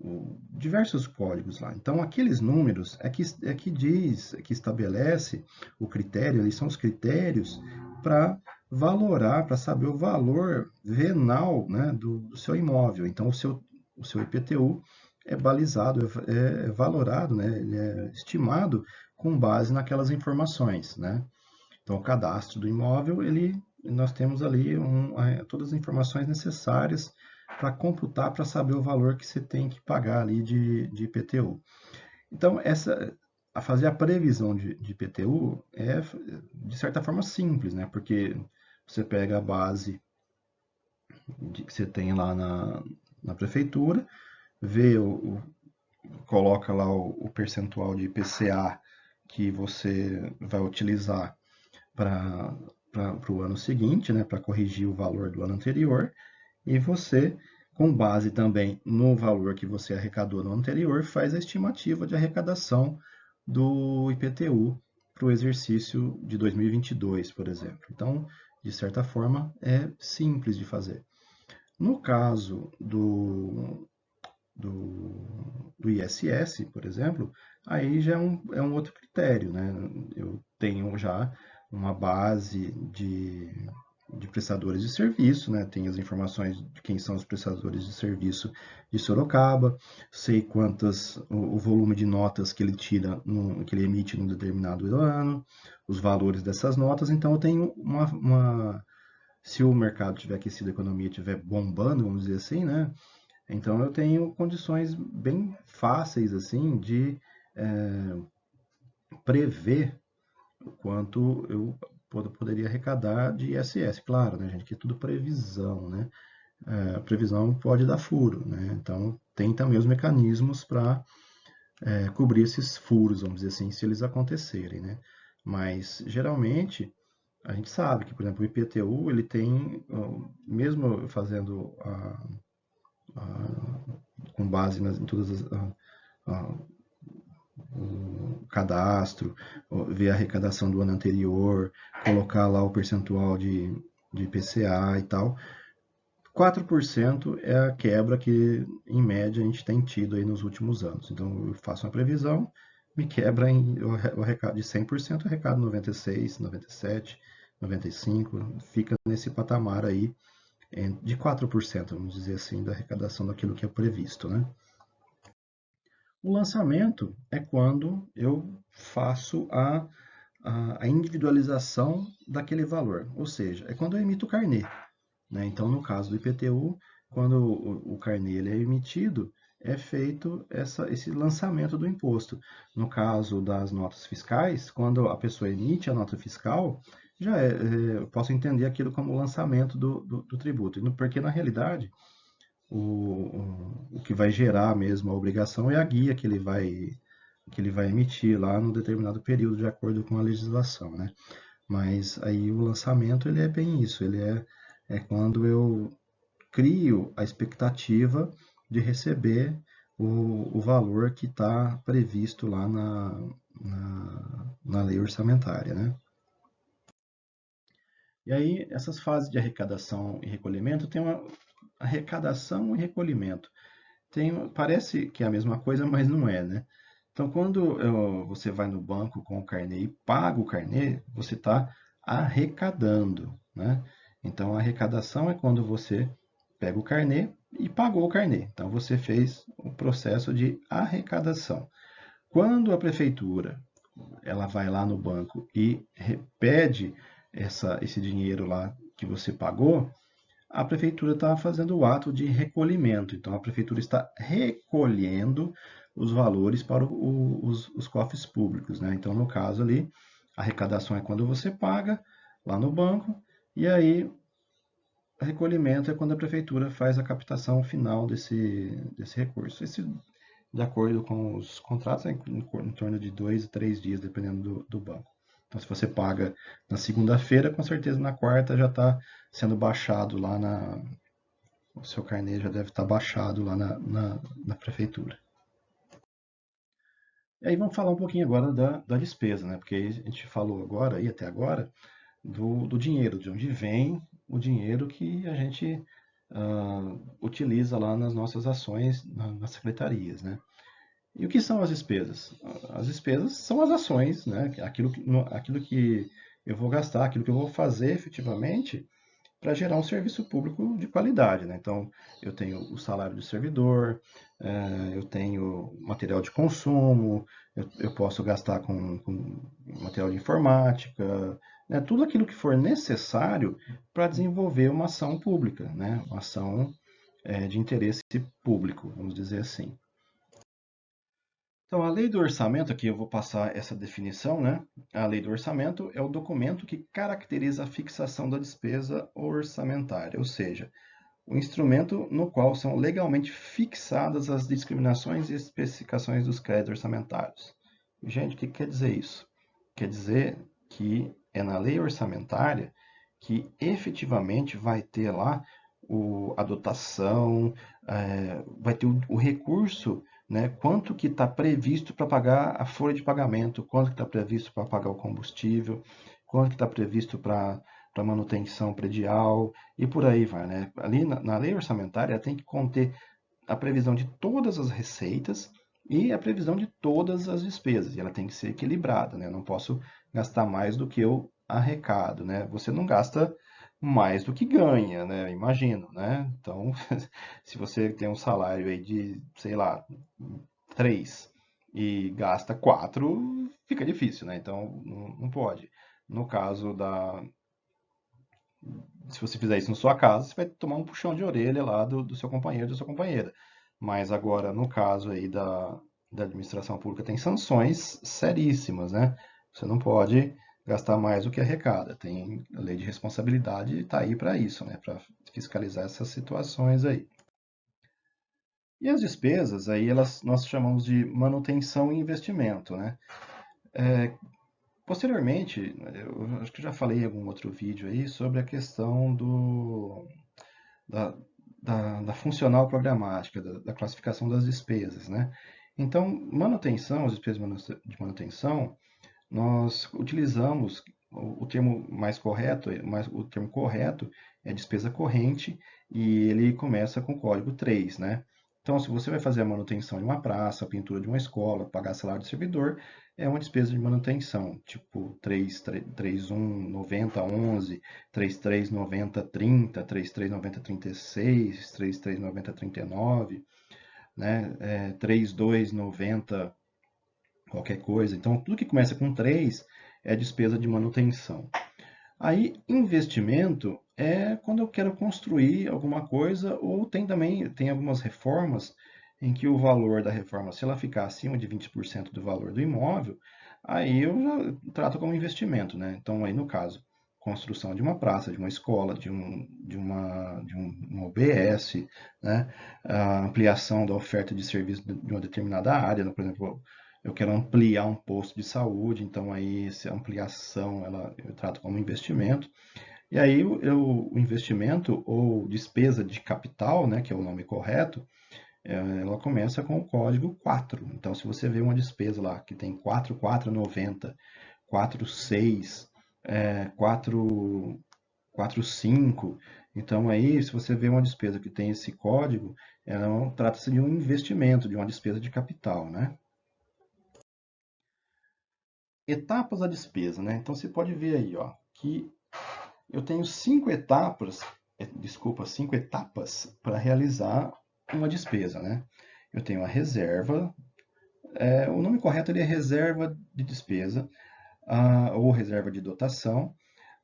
diversos códigos lá. Então, aqueles números é que diz, que estabelece o critério, eles são os critérios para valorar, para saber o valor venal, né, do seu imóvel. Então, o seu IPTU é balizado, é valorado, né? Ele é estimado com base naquelas informações, né? Então, o cadastro do imóvel, nós temos ali todas as informações necessárias para computar, para saber o valor que você tem que pagar ali de IPTU. Então, a fazer a previsão de IPTU é, de certa forma, simples, né? Porque você pega a base que você tem lá na prefeitura, vê coloca lá o percentual de IPCA que você vai utilizar para o ano seguinte, né, para corrigir o valor do ano anterior, e você, com base também no valor que você arrecadou no anterior, faz a estimativa de arrecadação do IPTU para o exercício de 2022, por exemplo. Então, de certa forma, é simples de fazer. No caso do ISS, por exemplo, aí já é um outro critério, né? Eu tenho já uma base de prestadores de serviço, né? Tenho as informações de quem são os prestadores de serviço de Sorocaba, sei o volume de notas que ele tira, que ele emite num determinado ano, os valores dessas notas, então eu tenho se o mercado tiver aquecido, a economia estiver bombando, vamos dizer assim, né? Então eu tenho condições bem fáceis assim de prever o quanto eu poderia arrecadar de ISS. Claro, né, gente, que é tudo previsão, né? A previsão pode dar furo, né? Então tem também os mecanismos para cobrir esses furos, vamos dizer assim, se eles acontecerem, né? Mas geralmente a gente sabe que, por exemplo, o IPTU ele tem, mesmo fazendo com base em todas o cadastro, ver a arrecadação do ano anterior, colocar lá o percentual de IPCA e tal. 4% é a quebra que, em média, a gente tem tido aí nos últimos anos. Então, eu faço uma previsão, me quebra o arrecado de 100%, o arrecado 96, 97, 95, fica nesse patamar aí de 4%, vamos dizer assim, da arrecadação daquilo que é previsto, né? O lançamento é quando eu faço a individualização daquele valor, ou seja, é quando eu emito o carnê. Né? Então, no caso do IPTU, quando o carnê ele é emitido, é feito esse lançamento do imposto. No caso das notas fiscais, quando a pessoa emite a nota fiscal, eu posso entender aquilo como o lançamento do tributo, porque na realidade o que vai gerar mesmo a obrigação é a guia que ele vai emitir lá no determinado período, de acordo com a legislação, né? Mas aí o lançamento ele é bem isso, ele é quando eu crio a expectativa de receber o valor que está previsto lá na lei orçamentária, né? E aí, essas fases de arrecadação e recolhimento tem uma arrecadação e recolhimento. Parece que é a mesma coisa, mas não é, né? Então, quando você vai no banco com o carnê e paga o carnê, você está arrecadando, né? Então, a arrecadação é quando você pega o carnê e pagou o carnê. Então, você fez o processo de arrecadação. Quando a prefeitura ela vai lá no banco e pede esse dinheiro lá que você pagou, a prefeitura está fazendo o ato de recolhimento. Então, a prefeitura está recolhendo os valores para os cofres públicos, né? Então, no caso ali, a arrecadação é quando você paga lá no banco, e aí o recolhimento é quando a prefeitura faz a captação final desse recurso. De acordo com os contratos, é em torno de 2 a 3 dias, dependendo do banco. Então, se você paga na segunda-feira, com certeza na quarta já está sendo baixado lá o seu carnê já deve estar baixado lá na prefeitura. E aí vamos falar um pouquinho agora da despesa, né? Porque a gente falou agora, e até agora, do dinheiro, de onde vem o dinheiro que a gente utiliza lá nas nossas ações, nas secretarias, né? E o que são as despesas? As despesas são as ações, né? Aquilo que eu vou gastar, aquilo que eu vou fazer efetivamente para gerar um serviço público de qualidade, né? Então, eu tenho o salário do servidor, eu tenho material de consumo, eu posso gastar com material de informática, né? Tudo aquilo que for necessário para desenvolver uma ação pública, né? Uma ação de interesse público, vamos dizer assim. Então, a lei do orçamento, aqui eu vou passar essa definição, né? A lei do orçamento é o documento que caracteriza a fixação da despesa orçamentária, ou seja, o instrumento no qual são legalmente fixadas as discriminações e especificações dos créditos orçamentários. Gente, o que quer dizer isso? Quer dizer que é na lei orçamentária que efetivamente vai ter lá a dotação, vai ter o recurso, né? Quanto que está previsto para pagar a folha de pagamento, quanto que está previsto para pagar o combustível, quanto que está previsto para manutenção predial e por aí vai, né? Ali na lei orçamentária tem que conter a previsão de todas as receitas e a previsão de todas as despesas. E ela tem que ser equilibrada, né? Eu não posso gastar mais do que eu arrecado, né? Você não gasta mais do que ganha, né? Imagino, né? Então, se você tem um salário aí de, sei lá, 3 e gasta 4, fica difícil, né? Então, não pode. No caso se você fizer isso na sua casa, você vai tomar um puxão de orelha lá do seu companheiro, da sua companheira. Mas agora, no caso aí da administração pública, tem sanções seríssimas, né? Você não pode gastar mais do que arrecada. Tem a lei de responsabilidade e está aí para isso, né? Para fiscalizar essas situações aí. E as despesas, aí nós chamamos de manutenção e investimento, né? Posteriormente, eu acho que eu já falei em algum outro vídeo aí sobre a questão da, da funcional programática, da classificação das despesas, né? Então, manutenção, as despesas de manutenção, nós utilizamos o termo mais correto, o termo correto é despesa corrente e ele começa com o código 3, né? Então, se você vai fazer a manutenção de uma praça, a pintura de uma escola, pagar salário do servidor, é uma despesa de manutenção, tipo 31 90 11, 33 90 30, 33 90 36, 33 90 39, né? 32 90 qualquer coisa. Então, tudo que começa com 3 é despesa de manutenção. Aí, investimento é quando eu quero construir alguma coisa, ou tem algumas reformas em que o valor da reforma, se ela ficar acima de 20% do valor do imóvel, aí eu já trato como investimento, né? Então, aí no caso, construção de uma praça, de uma escola, de um OBS, né? A ampliação da oferta de serviço de uma determinada área, né? Por exemplo, eu quero ampliar um posto de saúde, então aí essa ampliação eu trato como investimento. E aí o investimento ou despesa de capital, né, que é o nome correto, ela começa com o código 4. Então, se você vê uma despesa lá que tem 4.490, 4.6, 4.5, Então aí, se você vê uma despesa que tem esse código, trata-se de um investimento, de uma despesa de capital, né? Etapas da despesa, né? Então você pode ver aí, ó, que eu tenho 5 etapas para realizar uma despesa, né? Eu tenho a reserva, o nome correto ele é reserva de despesa, ou reserva de dotação,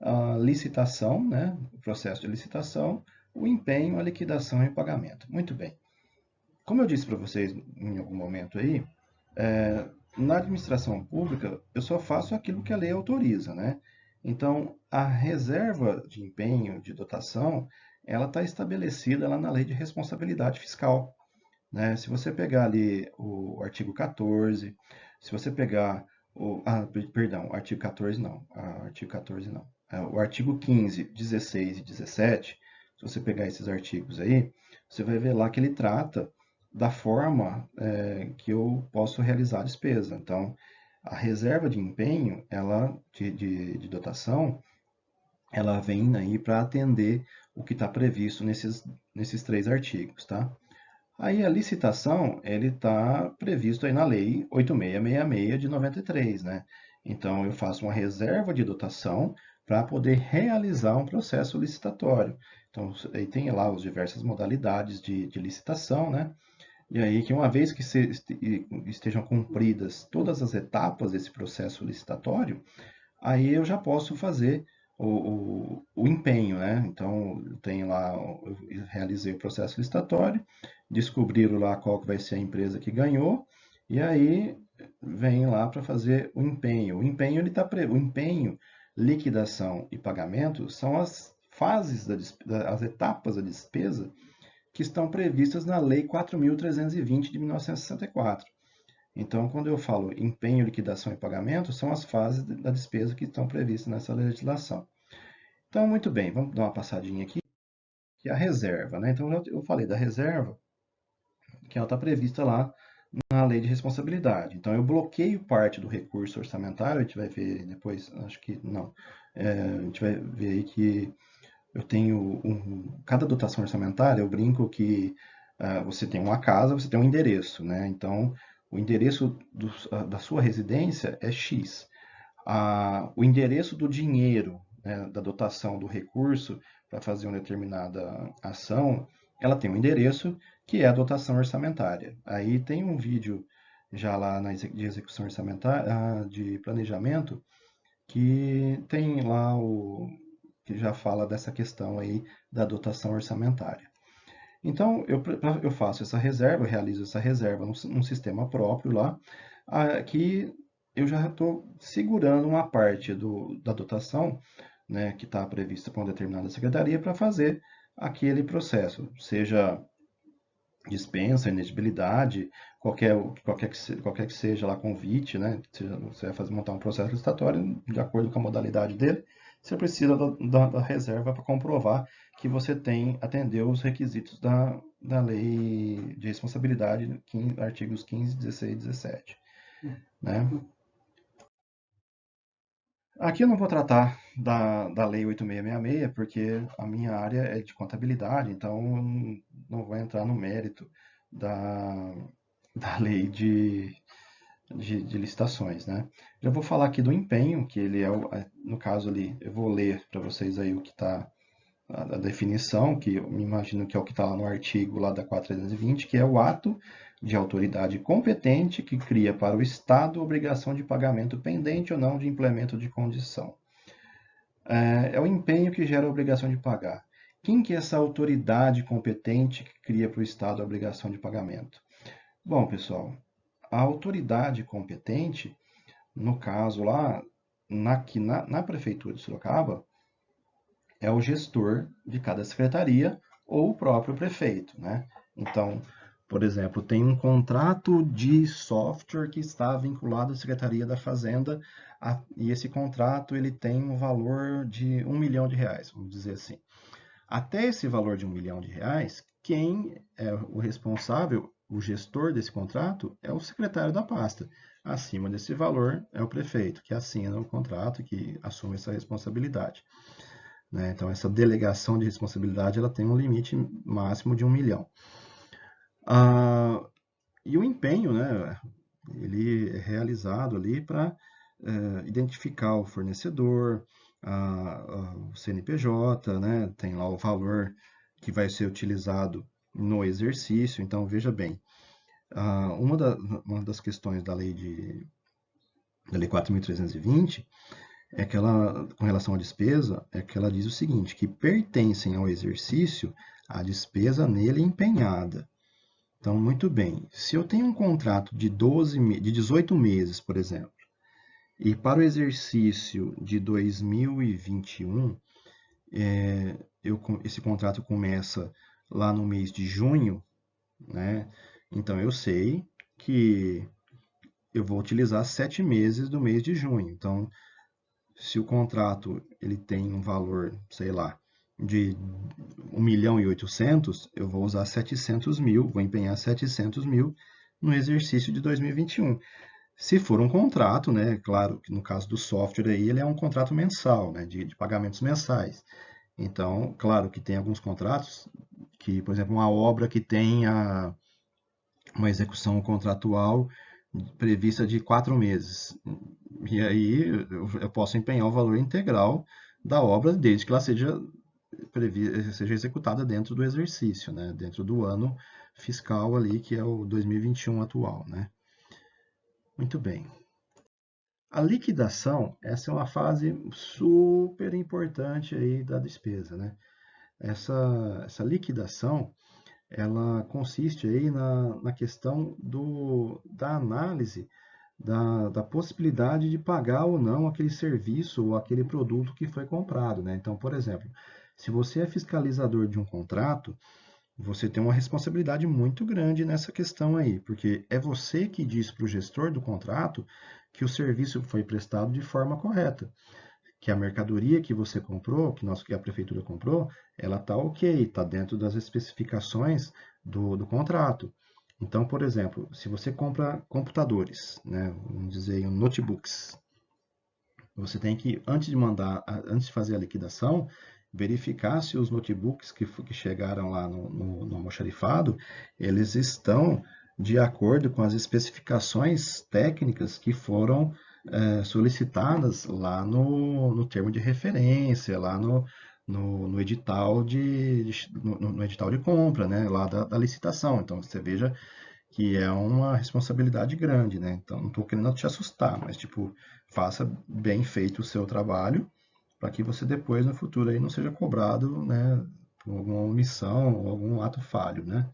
a licitação, né? O processo de licitação, o empenho, a liquidação e o pagamento. Muito bem. Como eu disse para vocês em algum momento aí, na administração pública, eu só faço aquilo que a lei autoriza, né? Então, a reserva de empenho, de dotação, ela está estabelecida lá na Lei de Responsabilidade Fiscal, né? Se você pegar ali o artigo 14, se você pegar perdão, artigo 14 não, artigo 14 não, o artigo 15, 16 e 17, se você pegar esses artigos aí, você vai ver lá que ele trata da forma que eu posso realizar a despesa. Então, a reserva de empenho, ela de dotação, ela vem aí para atender o que está previsto nesses 3 artigos, tá? Aí a licitação, ele está previsto aí na Lei 8666 de 93, né? Então eu faço uma reserva de dotação para poder realizar um processo licitatório. Então aí tem lá as diversas modalidades de licitação, né? E aí que uma vez que estejam cumpridas todas as etapas desse processo licitatório, aí eu já posso fazer o empenho, né? Então, eu tenho lá, eu realizei o processo licitatório, descobriram lá qual que vai ser a empresa que ganhou, e aí vem lá para fazer o empenho. O empenho, o empenho, liquidação e pagamento são as fases, as etapas da despesa que estão previstas na Lei 4.320 de 1964. Então, quando eu falo empenho, liquidação e pagamento, são as fases da despesa que estão previstas nessa legislação. Então, muito bem, vamos dar uma passadinha aqui, que é a reserva, né? Então, eu falei da reserva, que ela está prevista lá na lei de responsabilidade. Então, eu bloqueio parte do recurso orçamentário, a gente vai ver depois, acho que não, a gente vai ver aí que eu tenho cada dotação orçamentária, eu brinco que você tem uma casa, você tem um endereço, né? Então, o endereço da sua residência é X. O endereço do dinheiro, né, da dotação do recurso para fazer uma determinada ação, ela tem um endereço que é a dotação orçamentária. Aí tem um vídeo já lá de execução orçamentária, de planejamento, que tem lá que já fala dessa questão aí da dotação orçamentária. Então, eu faço essa reserva, eu realizo essa reserva num sistema próprio lá, que eu já estou segurando uma parte da dotação, né, que está prevista para uma determinada secretaria para fazer aquele processo, seja dispensa, inelegibilidade, qualquer que seja lá convite, né? Você vai montar um processo licitatório de acordo com a modalidade dele, você precisa da reserva para comprovar que você atendeu os requisitos da lei de responsabilidade, artigos 15, 16 e 17, né? Aqui eu não vou tratar da Lei 8666, porque a minha área é de contabilidade, então eu não vou entrar no mérito da, da lei de licitações, né? Já vou falar aqui do empenho, que ele no caso ali, eu vou ler para vocês aí o que está, a definição, que eu me imagino que é o que está lá no artigo lá da 4.320, que é o ato de autoridade competente que cria para o Estado obrigação de pagamento pendente ou não de implemento de condição. É o empenho que gera a obrigação de pagar. Quem que é essa autoridade competente que cria para o Estado a obrigação de pagamento? Bom, pessoal, a autoridade competente, no caso lá, na Prefeitura de Sorocaba, é o gestor de cada secretaria ou o próprio prefeito, né? Então, por exemplo, tem um contrato de software que está vinculado à Secretaria da Fazenda e esse contrato ele tem um valor de R$ 1 milhão, vamos dizer assim. Até esse valor de R$ 1 milhão, quem é o responsável, o gestor desse contrato, é o secretário da pasta. Acima desse valor é o prefeito, que assina o contrato, que assume essa responsabilidade. né? Então, essa delegação de responsabilidade ela tem um limite máximo de 1 milhão. E o empenho, né, ele é realizado ali para identificar o fornecedor, o CNPJ, né, tem lá o valor que vai ser utilizado no exercício. Então, veja bem, uma das questões da lei 4.320 é que ela, com relação à despesa, é que ela diz o seguinte, que pertencem ao exercício a despesa nele empenhada. Então, muito bem, se eu tenho um contrato de 18 meses, por exemplo, e para o exercício de 2021, esse contrato começa lá no mês de junho, né? Então, eu sei que eu vou utilizar 7 meses do mês de junho. Então, se o contrato ele tem um valor, sei lá, de 1.800.000, eu vou usar 700 mil, vou empenhar 700 mil no exercício de 2021. Se for um contrato, né, claro que no caso do software aí, ele é um contrato mensal, né, de pagamentos mensais. Então, claro que tem alguns contratos que, por exemplo, uma obra que tenha uma execução contratual prevista de 4 meses. E aí eu posso empenhar o valor integral da obra, desde que ela seja executada dentro do exercício, né? Dentro do ano fiscal ali, que é o 2021 atual. Né? Muito bem. A liquidação, essa é uma fase super importante aí da despesa. Né? Essa liquidação, ela consiste aí na questão da análise da possibilidade de pagar ou não aquele serviço ou aquele produto que foi comprado, né? Então, por exemplo, se você é fiscalizador de um contrato, você tem uma responsabilidade muito grande nessa questão aí, porque é você que diz para o gestor do contrato que o serviço foi prestado de forma correta, que a mercadoria que você comprou, que a prefeitura comprou, ela está ok, está dentro das especificações do contrato. Então, por exemplo, se você compra computadores, né, vamos dizer, notebooks, você tem que, antes de fazer a liquidação, verificar se os notebooks que chegaram lá no almoxarifado, eles estão de acordo com as especificações técnicas que foram solicitadas lá no termo de referência, lá no edital no edital de compra, né, lá da licitação. Então, você veja que é uma responsabilidade grande, né? Então, não estou querendo te assustar, mas, tipo, faça bem feito o seu trabalho para que você depois, no futuro, aí não seja cobrado, né, por alguma omissão ou algum ato falho, né?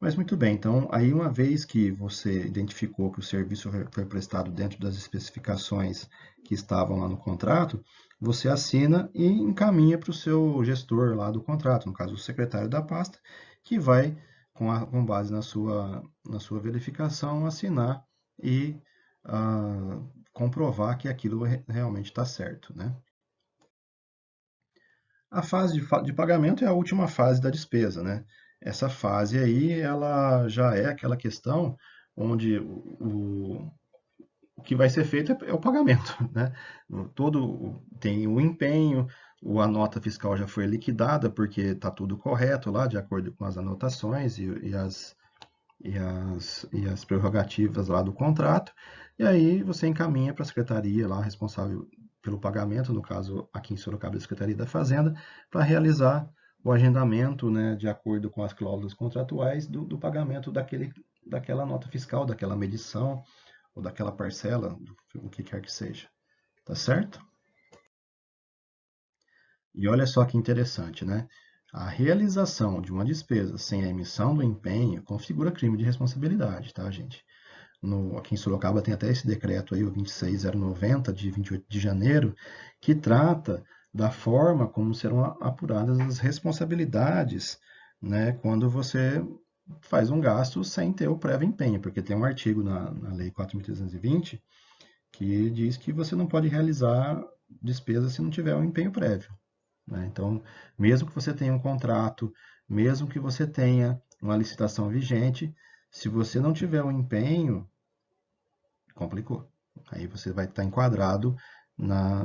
Mas muito bem, então, aí uma vez que você identificou que o serviço foi prestado dentro das especificações que estavam lá no contrato, você assina e encaminha para o seu gestor lá do contrato, no caso, o secretário da pasta, que vai, com base na sua verificação, assinar e comprovar que aquilo realmente está certo, né? A fase de pagamento é a última fase da despesa, né? Essa fase aí, ela já é aquela questão onde o que vai ser feito é o pagamento, né? Tem o empenho, a nota fiscal já foi liquidada porque está tudo correto lá, de acordo com as anotações e as prerrogativas lá do contrato, e aí você encaminha para a secretaria lá responsável pelo pagamento, no caso aqui em Sorocaba, a Secretaria da Fazenda, para realizar o agendamento, né, de acordo com as cláusulas contratuais do pagamento daquela nota fiscal, daquela medição ou daquela parcela, o que quer que seja. Tá certo? E olha só que interessante, né? A realização de uma despesa sem a emissão do empenho configura crime de responsabilidade, tá, gente? Aqui em Sorocaba tem até esse decreto aí, o 26090, de 28 de janeiro, que trata da forma como serão apuradas as responsabilidades, né, quando você faz um gasto sem ter o prévio empenho, porque tem um artigo na Lei 4.320 que diz que você não pode realizar despesa se não tiver um empenho prévio. Né? Então, mesmo que você tenha um contrato, mesmo que você tenha uma licitação vigente, se você não tiver um empenho, complicou. Aí você vai estar enquadrado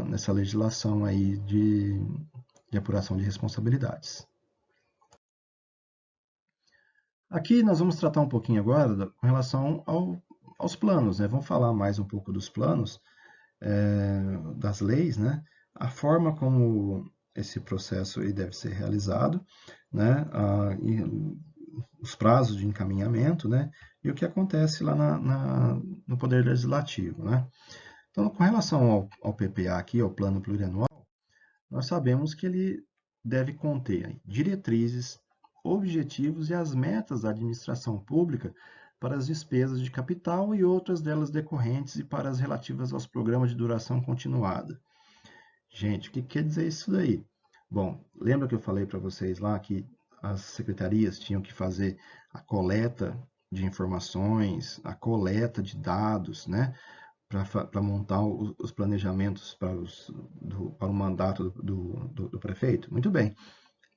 nessa legislação aí de apuração de responsabilidades. Aqui nós vamos tratar um pouquinho agora com relação aos planos, né? Vamos falar mais um pouco dos planos, das leis, né? A forma como esse processo ele deve ser realizado, né? E os prazos de encaminhamento, né? E o que acontece lá no Poder Legislativo, né? Então, com relação ao PPA aqui, ao Plano Plurianual, nós sabemos que ele deve conter diretrizes, objetivos e as metas da administração pública para as despesas de capital e outras delas decorrentes e para as relativas aos programas de duração continuada. Gente, o que quer dizer isso daí? Bom, lembra que eu falei para vocês lá que as secretarias tinham que fazer a coleta de informações, a coleta de dados, né? Para montar os planejamentos para o mandato do prefeito? Muito bem,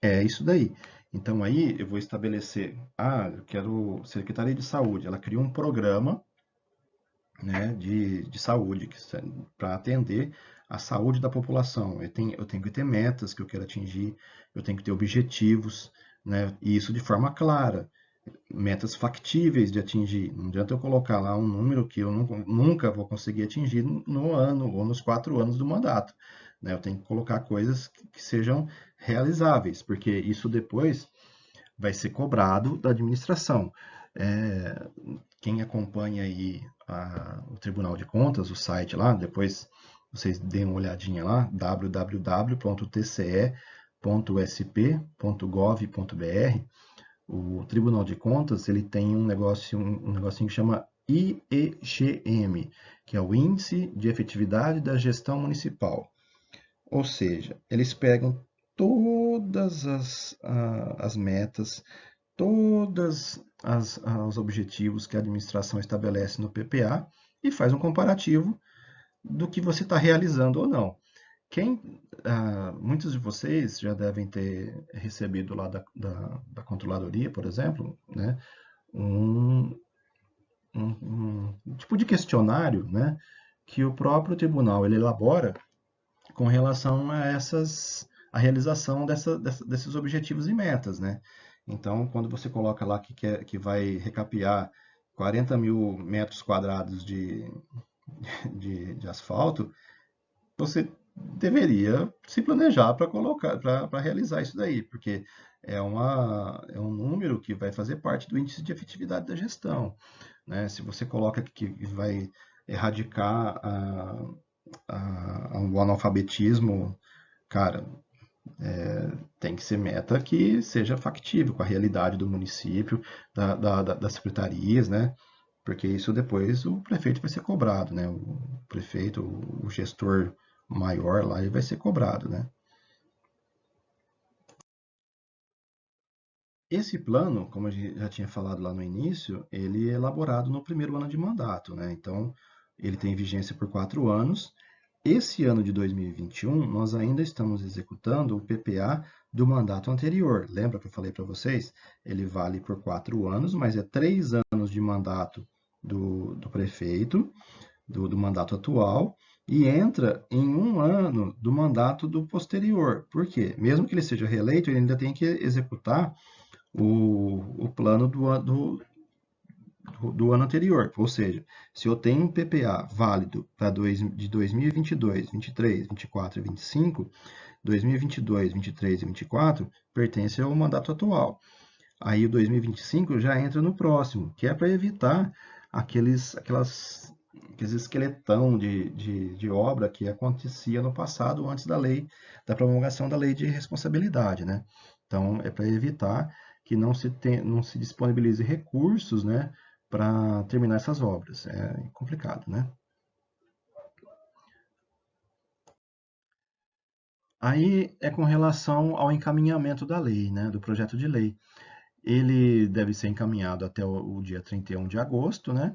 é isso daí. Então aí eu vou estabelecer, eu quero Secretaria de Saúde, ela cria um programa, né, de saúde para atender a saúde da população. Eu tenho que ter metas que eu quero atingir, eu tenho que ter objetivos, né, e isso de forma clara, metas factíveis de atingir. Não adianta eu colocar lá um número que eu nunca vou conseguir atingir no ano ou nos 4 anos do mandato, né? Eu tenho que colocar coisas que sejam realizáveis, porque isso depois vai ser cobrado da administração. Quem acompanha aí o Tribunal de Contas, o site lá, depois vocês deem uma olhadinha lá, www.tce.sp.gov.br. O Tribunal de Contas ele tem um negocinho que chama IEGM, que é o Índice de Efetividade da Gestão Municipal. Ou seja, eles pegam todas as metas, todos os objetivos que a administração estabelece no PPA e faz um comparativo do que você está realizando ou não. Muitos de vocês já devem ter recebido lá da controladoria, por exemplo, né, um, um tipo de questionário, né, que o próprio tribunal ele elabora com relação a realização desses objetivos e metas, né? Então, quando você coloca lá que vai recapear 40 mil metros quadrados de asfalto, você deveria se planejar para colocar, para realizar isso daí, porque é um número que vai fazer parte do índice de efetividade da gestão, né? Se você coloca que vai erradicar o analfabetismo, cara, tem que ser meta que seja factível com a realidade do município, das secretarias, né? Porque isso depois o prefeito vai ser cobrado, né? O prefeito, o gestor maior lá, ele vai ser cobrado, né? Esse plano, como a gente já tinha falado lá no início, ele é elaborado no primeiro ano de mandato, né? Então, ele tem vigência por 4 anos. Esse ano de 2021, nós ainda estamos executando o PPA do mandato anterior. Lembra que eu falei para vocês? Ele vale por 4 anos, mas é 3 anos de mandato do prefeito, do mandato atual, e entra em 1 ano do mandato do posterior. Por quê? Mesmo que ele seja reeleito, ele ainda tem que executar o plano do ano anterior. Ou seja, se eu tenho um PPA válido de 2022, 23, 24 e 25, 2022, 23 e 24 pertence ao mandato atual. Aí o 2025 já entra no próximo, que é para evitar aqueles esqueletão de obra que acontecia no passado antes da promulgação da lei de responsabilidade, né? Então, é para evitar que não se disponibilize recursos, né, para terminar essas obras. É complicado, né? Aí é com relação ao encaminhamento da lei, né, do projeto de lei. Ele deve ser encaminhado até o dia 31 de agosto, né,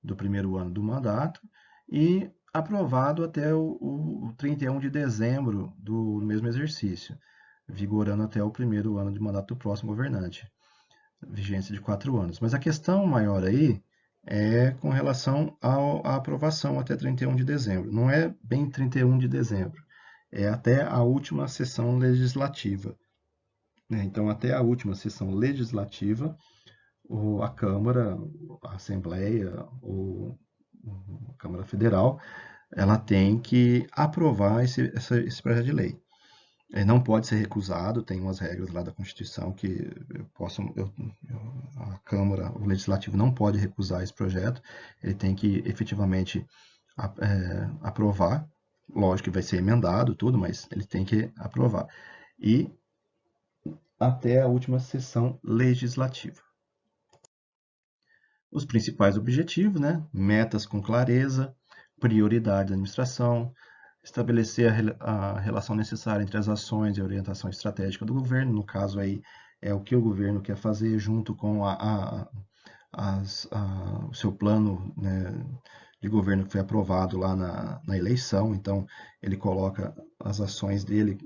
do primeiro ano do mandato, e aprovado até o 31 de dezembro do mesmo exercício, vigorando até o primeiro ano de mandato do próximo governante, vigência de 4 anos. Mas a questão maior aí é com relação à aprovação até 31 de dezembro. Não é bem 31 de dezembro, é até a última sessão legislativa, né? Então, até a última sessão legislativa, a Câmara, a Assembleia ou a Câmara Federal, ela tem que aprovar esse projeto de lei. Ele não pode ser recusado, tem umas regras lá da Constituição que a Câmara, o Legislativo não pode recusar esse projeto, ele tem que efetivamente aprovar, lógico que vai ser emendado tudo, mas ele tem que aprovar. E até a última sessão legislativa. Os principais objetivos, né? Metas com clareza, prioridade da administração, estabelecer a relação necessária entre as ações e a orientação estratégica do governo. No caso aí, é o que o governo quer fazer junto com o seu plano, né, de governo que foi aprovado lá na eleição. Então, ele coloca as ações dele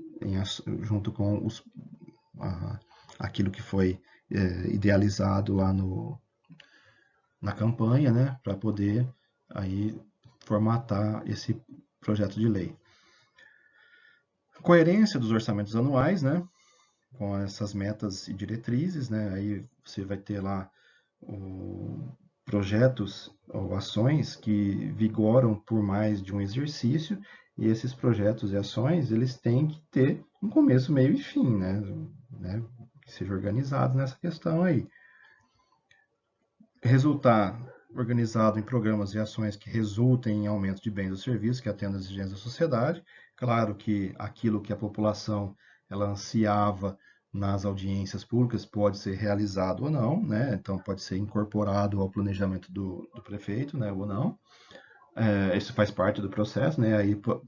junto com aquilo que foi idealizado lá na campanha, né, para poder aí formatar esse projeto de lei. Coerência dos orçamentos anuais, né, com essas metas e diretrizes, né, aí você vai ter lá projetos ou ações que vigoram por mais de um exercício, e esses projetos e ações, eles têm que ter um começo, meio e fim, né, que seja organizado nessa questão aí. Resultar organizado em programas e ações que resultem em aumento de bens ou serviços que atendam às exigências da sociedade. Claro que aquilo que a população ela ansiava nas audiências públicas pode ser realizado ou não, né? Então pode ser incorporado ao planejamento do prefeito, né? Ou não. Isso faz parte do processo, né? Aí, por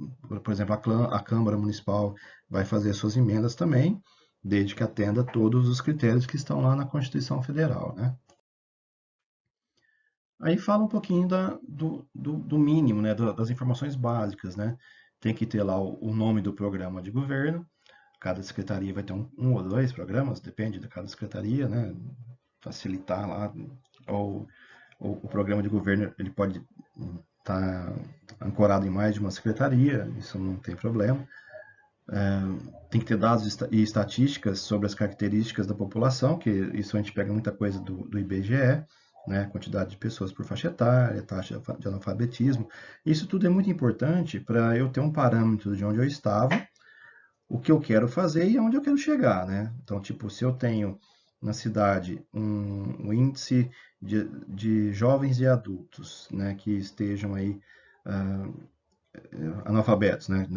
exemplo, a Câmara Municipal vai fazer suas emendas também, desde que atenda todos os critérios que estão lá na Constituição Federal, né? Aí fala um pouquinho do mínimo, né, das informações básicas, né? Tem que ter lá o nome do programa de governo, cada secretaria vai ter um ou dois programas, depende de cada secretaria, né? Facilitar lá, ou o programa de governo ele pode estar ancorado em mais de uma secretaria, isso não tem problema. Tem que ter dados e estatísticas sobre as características da população, que isso a gente pega muita coisa do IBGE, né? Quantidade de pessoas por faixa etária, taxa de analfabetismo. Isso tudo é muito importante para eu ter um parâmetro de onde eu estava, o que eu quero fazer e aonde eu quero chegar, né? Então, tipo, se eu tenho na cidade um índice de jovens e adultos, né, que estejam aí analfabetos, né,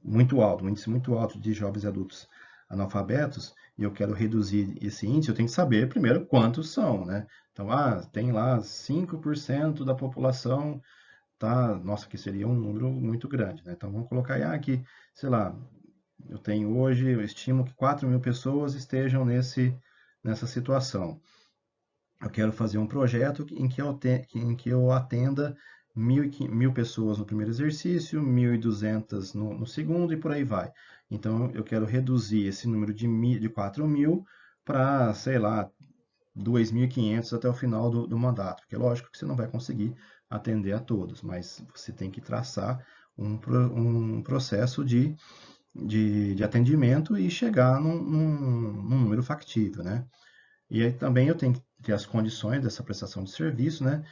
muito alto, um índice muito alto de jovens e adultos analfabetos, e eu quero reduzir esse índice, eu tenho que saber primeiro quantos são, né? Então, tem lá 5% da população, tá? Nossa, que seria um número muito grande, né? Então, vamos colocar aí, que, sei lá, eu estimo que 4.000 pessoas estejam nessa situação. Eu quero fazer um projeto em que eu atenda 1.000 pessoas no primeiro exercício, 1.200 no segundo e por aí vai. Então, eu quero reduzir esse número de 4.000 para, sei lá, 2.500 até o final do mandato. Porque é lógico que você não vai conseguir atender a todos, mas você tem que traçar um processo de atendimento e chegar num número factível, né? E aí também eu tenho que ter as condições dessa prestação de serviço, né?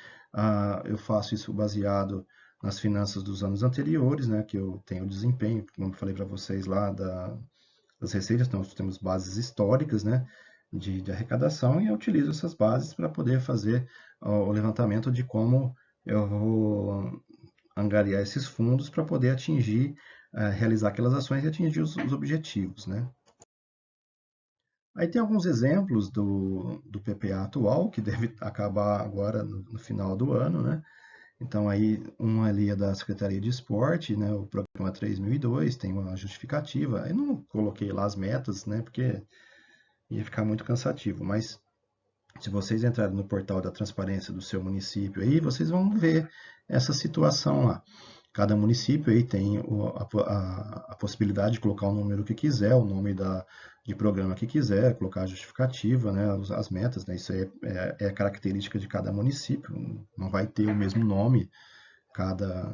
Eu faço isso baseado nas finanças dos anos anteriores, né? Que eu tenho desempenho, como eu falei para vocês lá das receitas, então nós temos bases históricas, né? De arrecadação e eu utilizo essas bases para poder fazer o levantamento de como eu vou angariar esses fundos para poder atingir, realizar aquelas ações e atingir os objetivos, né? Aí tem alguns exemplos do PPA atual, que deve acabar agora no final do ano, né? Então, aí, um ali é da Secretaria de Esporte, né? O programa 3002 tem uma justificativa. Eu não coloquei lá as metas, né? Porque ia ficar muito cansativo. Mas, se vocês entrarem no portal da transparência do seu município aí, vocês vão ver essa situação lá. Cada município aí tem a possibilidade de colocar o número que quiser, o nome de programa que quiser, colocar a justificativa, né, as metas, né, isso aí é característica de cada município, não vai ter o mesmo nome cada,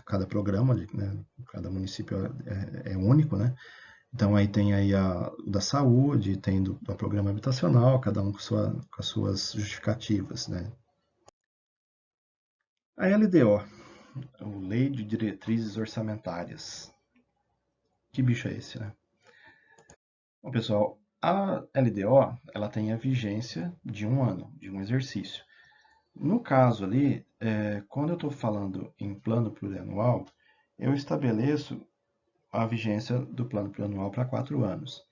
cada programa, né? Cada município é único, né? Então aí tem aí o da saúde, tem do programa habitacional, cada um com as suas justificativas, né? A LDO, a Lei de Diretrizes Orçamentárias. Que bicho é esse, né? Bom, pessoal, a LDO, ela tem a vigência de um ano, de um exercício. No caso ali, quando eu estou falando em plano plurianual, eu estabeleço a vigência do plano plurianual para 4 anos.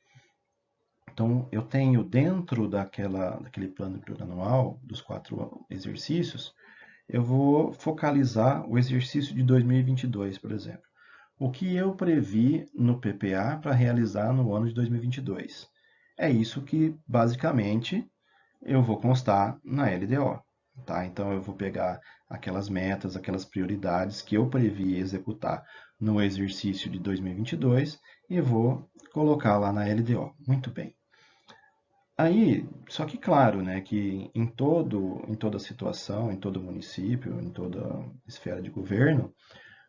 Então, eu tenho dentro daquele plano plurianual, dos 4 exercícios, eu vou focalizar o exercício de 2022, por exemplo. O que eu previ no PPA para realizar no ano de 2022? É isso que, basicamente, eu vou constar na LDO. Tá? Então, eu vou pegar aquelas metas, aquelas prioridades que eu previ executar no exercício de 2022 e vou colocar lá na LDO. Muito bem. Aí, só que claro, né, que em toda situação, em todo município, em toda esfera de governo,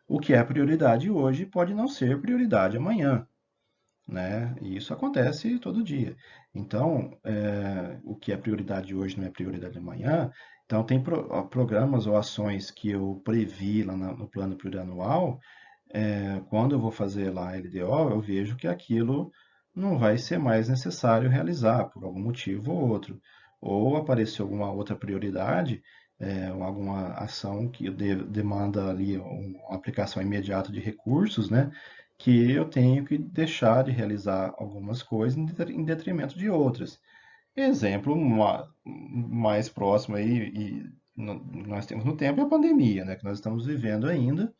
o que é prioridade hoje pode não ser prioridade amanhã, né? E isso acontece todo dia. Então, o que é prioridade hoje não é prioridade amanhã. Então, tem programas ou ações que eu previ lá no plano plurianual, quando eu vou fazer lá a LDO, eu vejo que aquilo não vai ser mais necessário realizar por algum motivo ou outro. Ou apareceu alguma outra prioridade, ou alguma ação que demanda ali uma aplicação imediata de recursos, né? Que eu tenho que deixar de realizar algumas coisas em detrimento de outras. Exemplo mais próximo aí, nós temos no tempo, é a pandemia, né? Que nós estamos vivendo ainda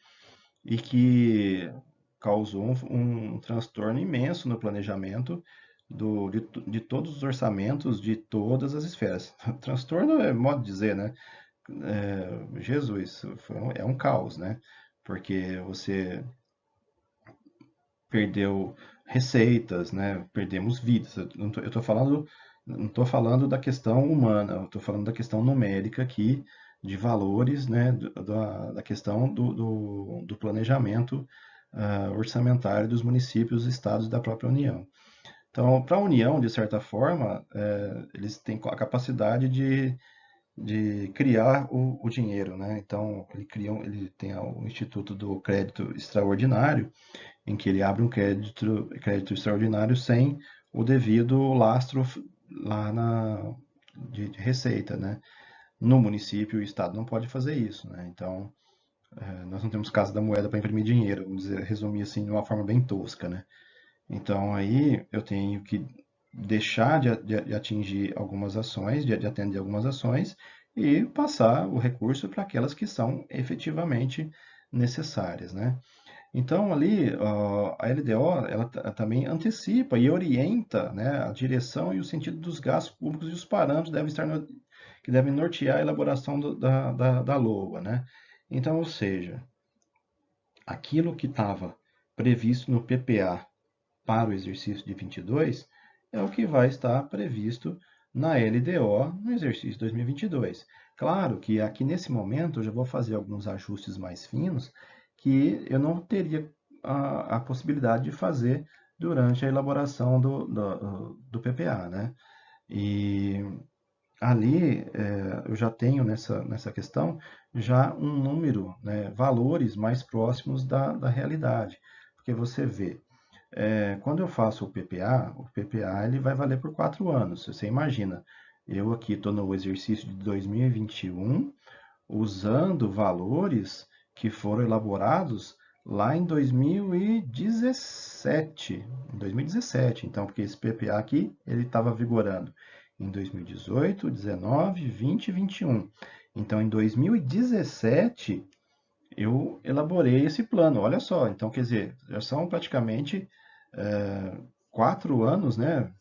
e que causou um transtorno imenso no planejamento de todos os orçamentos de todas as esferas. Transtorno é modo de dizer, né? Jesus, é um caos, né? Porque você perdeu receitas, né? Perdemos vidas. Eu tô falando, não estou falando da questão humana, eu estou falando da questão numérica aqui, de valores, né? Da questão do planejamento orçamentário dos municípios, estados e da própria União. Então, para a União, de certa forma, eles têm a capacidade de criar o dinheiro, né? Então, ele tem o Instituto do Crédito Extraordinário, em que ele abre um crédito extraordinário sem o devido lastro lá de receita, né? No município, o Estado não pode fazer isso, né? Então, nós não temos casa da moeda para imprimir dinheiro, vamos dizer, resumir assim de uma forma bem tosca, né? Então, aí eu tenho que deixar de atingir algumas ações, de atender algumas ações e passar o recurso para aquelas que são efetivamente necessárias, né? Então, ali, a LDO, ela também antecipa e orienta, né, a direção e o sentido dos gastos públicos e os parâmetros que devem nortear a elaboração da LOA, né? Então, ou seja, aquilo que estava previsto no PPA para o exercício de 22 é o que vai estar previsto na LDO no exercício 2022. Claro que aqui nesse momento eu já vou fazer alguns ajustes mais finos que eu não teria a possibilidade de fazer durante a elaboração do PPA, né? E ali eu já tenho nessa questão já um número, né, valores mais próximos da realidade. Porque você vê, quando eu faço o PPA ele vai valer por 4 anos. Você imagina, eu aqui estou no exercício de 2021 usando valores que foram elaborados lá em 2017. Em 2017, então, porque esse PPA aqui ele estava vigorando em 2018, 19, 20 e 21. Então, em 2017 eu elaborei esse plano. Olha só, então quer dizer, já são praticamente 4 anos, né?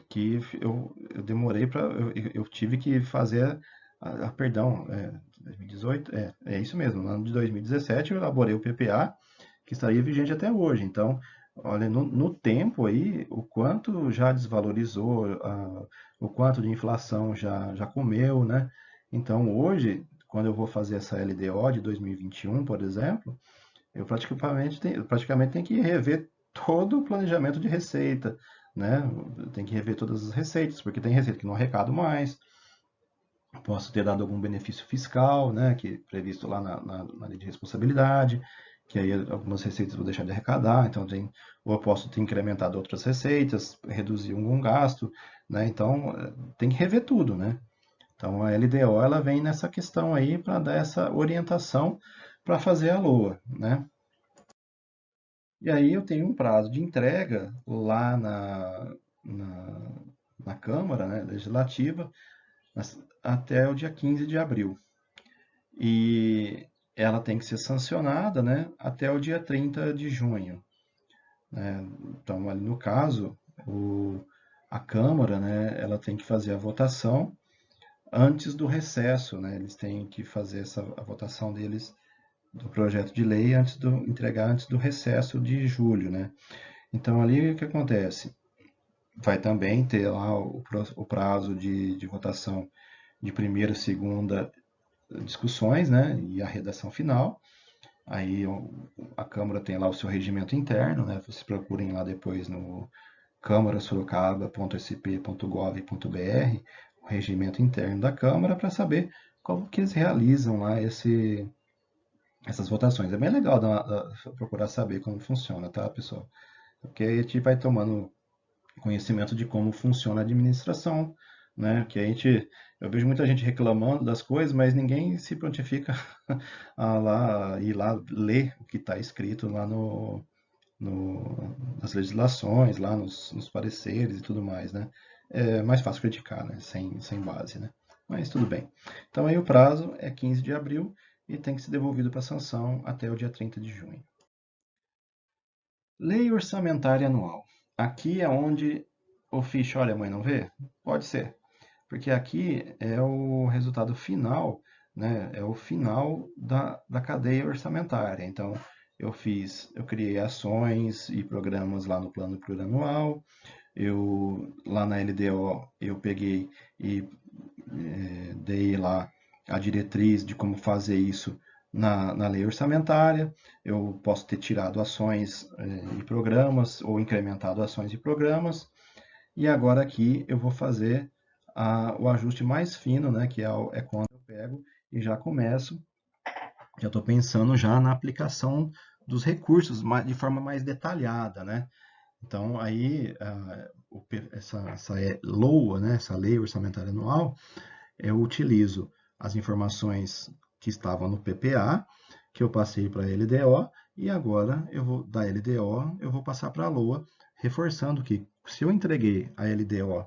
Que eu demorei para. Eu tive que fazer. Perdão, 2018? É isso mesmo. No ano de 2017 eu elaborei o PPA, que estaria vigente até hoje. Então, olha, no tempo aí, o quanto já desvalorizou, o quanto de inflação já comeu, né? Então, hoje, quando eu vou fazer essa LDO de 2021, por exemplo, eu praticamente tenho que rever todo o planejamento de receita, né? Tem que rever todas as receitas, porque tem receita que não arrecado mais, posso ter dado algum benefício fiscal, né, que é previsto lá na lei de responsabilidade, que aí algumas receitas vou deixar de arrecadar, então ou eu posso ter incrementado outras receitas, reduzir algum gasto, né, então tem que rever tudo, né. Então a LDO ela vem nessa questão aí para dar essa orientação para fazer a LOA, né. E aí eu tenho um prazo de entrega lá na, na Câmara, né, Legislativa, até o dia 15 de abril. E ela tem que ser sancionada, né, até o dia 30 de junho, né? Então, ali no caso, a Câmara, né, ela tem que fazer a votação antes do recesso, né? Eles têm que fazer a votação deles do projeto de lei entregar antes do recesso de julho, né? Então, ali o que acontece? Vai também ter lá o prazo de votação de primeira, segunda discussões, né, e a redação final. Aí a Câmara tem lá o seu regimento interno, né, vocês procurem lá depois no câmarasorocaba.sp.gov.br o regimento interno da Câmara para saber como que eles realizam lá essas votações. É bem legal procurar saber como funciona, tá, pessoal? Porque aí a gente vai tomando conhecimento de como funciona a administração, né? Que eu vejo muita gente reclamando das coisas, mas ninguém se prontifica a ir lá ler o que está escrito lá nas legislações, lá nos pareceres e tudo mais, né? É mais fácil criticar, né? Sem base, né? Mas tudo bem. Então aí o prazo é 15 de abril e tem que ser devolvido para sanção até o dia 30 de junho. Lei orçamentária anual. Aqui é onde o ficha, olha, mãe, não vê? Pode ser, porque aqui é o resultado final, né? É o final da cadeia orçamentária. Então, eu criei ações e programas lá no plano plurianual. Lá na LDO, eu peguei e dei lá a diretriz de como fazer isso na lei orçamentária. Eu posso ter tirado ações e programas ou incrementado ações e programas. E agora aqui eu vou fazer o ajuste mais fino, né, que é quando eu pego e já começo, já estou pensando já na aplicação dos recursos de forma mais detalhada, né? Então aí essa LOA, né, essa lei orçamentária anual, eu utilizo as informações que estavam no PPA, que eu passei para a LDO, e agora da LDO eu vou passar para a LOA, reforçando que se eu entreguei a LDO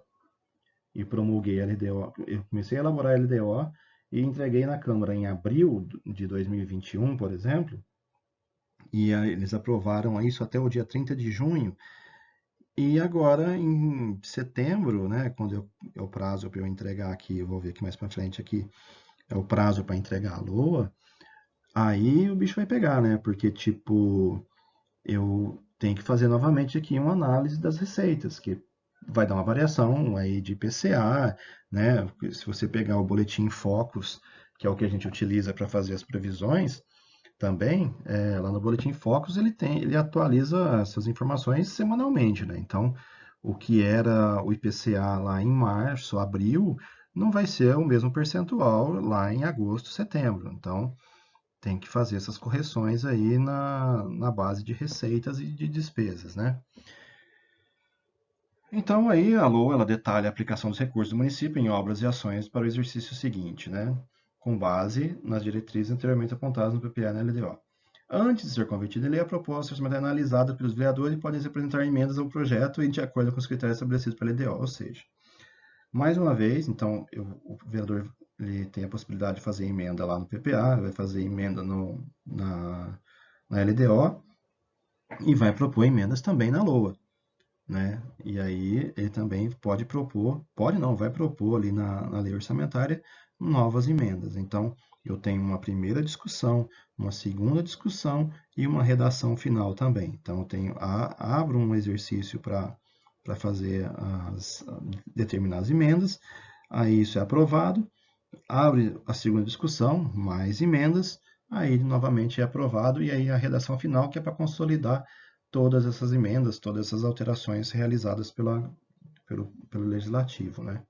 e promulguei a LDO, eu comecei a elaborar a LDO e entreguei na Câmara em abril de 2021, por exemplo, e eles aprovaram isso até o dia 30 de junho, e agora, em setembro, né, quando é o prazo para eu entregar aqui, eu vou ver aqui mais para frente aqui, é o prazo para entregar a LOA, aí o bicho vai pegar, né? Porque, tipo, eu tenho que fazer novamente aqui uma análise das receitas, que vai dar uma variação aí de IPCA, né? Se você pegar o boletim Focus, que é o que a gente utiliza para fazer as previsões, também, lá no boletim Focus ele atualiza essas informações semanalmente, né? Então, o que era o IPCA lá em março, abril, não vai ser o mesmo percentual lá em agosto, setembro. Então, tem que fazer essas correções aí na base de receitas e de despesas, né? Então, aí a LOA ela detalha a aplicação dos recursos do município em obras e ações para o exercício seguinte, né? Com base nas diretrizes anteriormente apontadas no PPA e na LDO. Antes de ser convertida em lei, a proposta é analisada pelos vereadores e podem se apresentar emendas ao projeto e de acordo com os critérios estabelecidos pela LDO. Ou seja, mais uma vez, então, o vereador ele tem a possibilidade de fazer emenda lá no PPA, vai fazer emenda na LDO e vai propor emendas também na LOA, né? E aí ele também pode propor, pode não, vai propor ali na lei orçamentária novas emendas. Então, eu tenho uma primeira discussão, uma segunda discussão e uma redação final também. Então, eu abro um exercício para fazer determinadas emendas, aí isso é aprovado, abre a segunda discussão, mais emendas, aí novamente é aprovado, e aí a redação final, que é para consolidar todas essas emendas, todas essas alterações realizadas pelo Legislativo, né?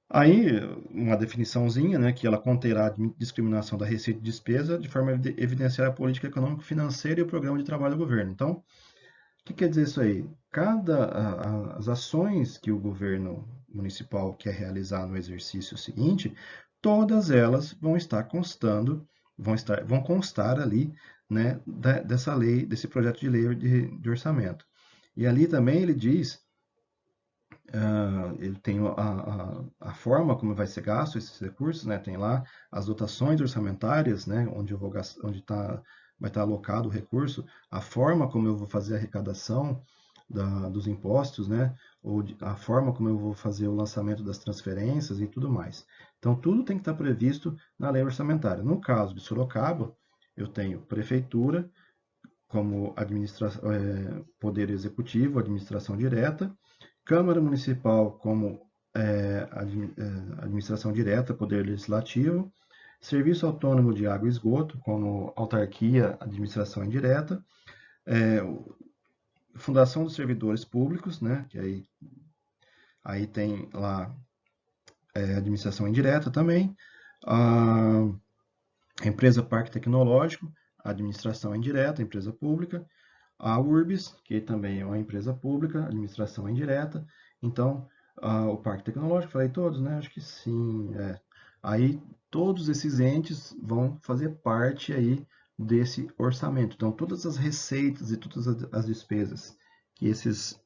Aí, uma definiçãozinha, né, que ela conterá a discriminação da receita e despesa de forma a evidenciar a política econômico-financeira e o programa de trabalho do governo. Então, o que quer dizer isso aí? As ações que o governo municipal quer realizar no exercício seguinte, todas elas vão estar constando, vão constar ali, né, dessa lei, desse projeto de lei de orçamento. E ali também ele diz, ele tem a forma como vai ser gasto esses recursos, né? Tem lá as dotações orçamentárias, né? Onde eu vou gastar, vai estar alocado o recurso, a forma como eu vou fazer a arrecadação dos impostos, né? Ou a forma como eu vou fazer o lançamento das transferências e tudo mais. Então, tudo tem que estar previsto na lei orçamentária. No caso de Sorocaba, eu tenho prefeitura como poder executivo, administração direta, Câmara Municipal como administração direta, poder legislativo, Serviço Autônomo de Água e Esgoto como autarquia, administração indireta, é, Fundação dos Servidores Públicos, né, que aí tem lá administração indireta também, a empresa Parque Tecnológico, administração indireta, empresa pública, a URBS, que também é uma empresa pública, administração indireta. Então, o Parque Tecnológico, falei todos, né? Acho que sim. Aí, todos esses entes vão fazer parte aí desse orçamento. Então, todas as receitas e todas as despesas que esses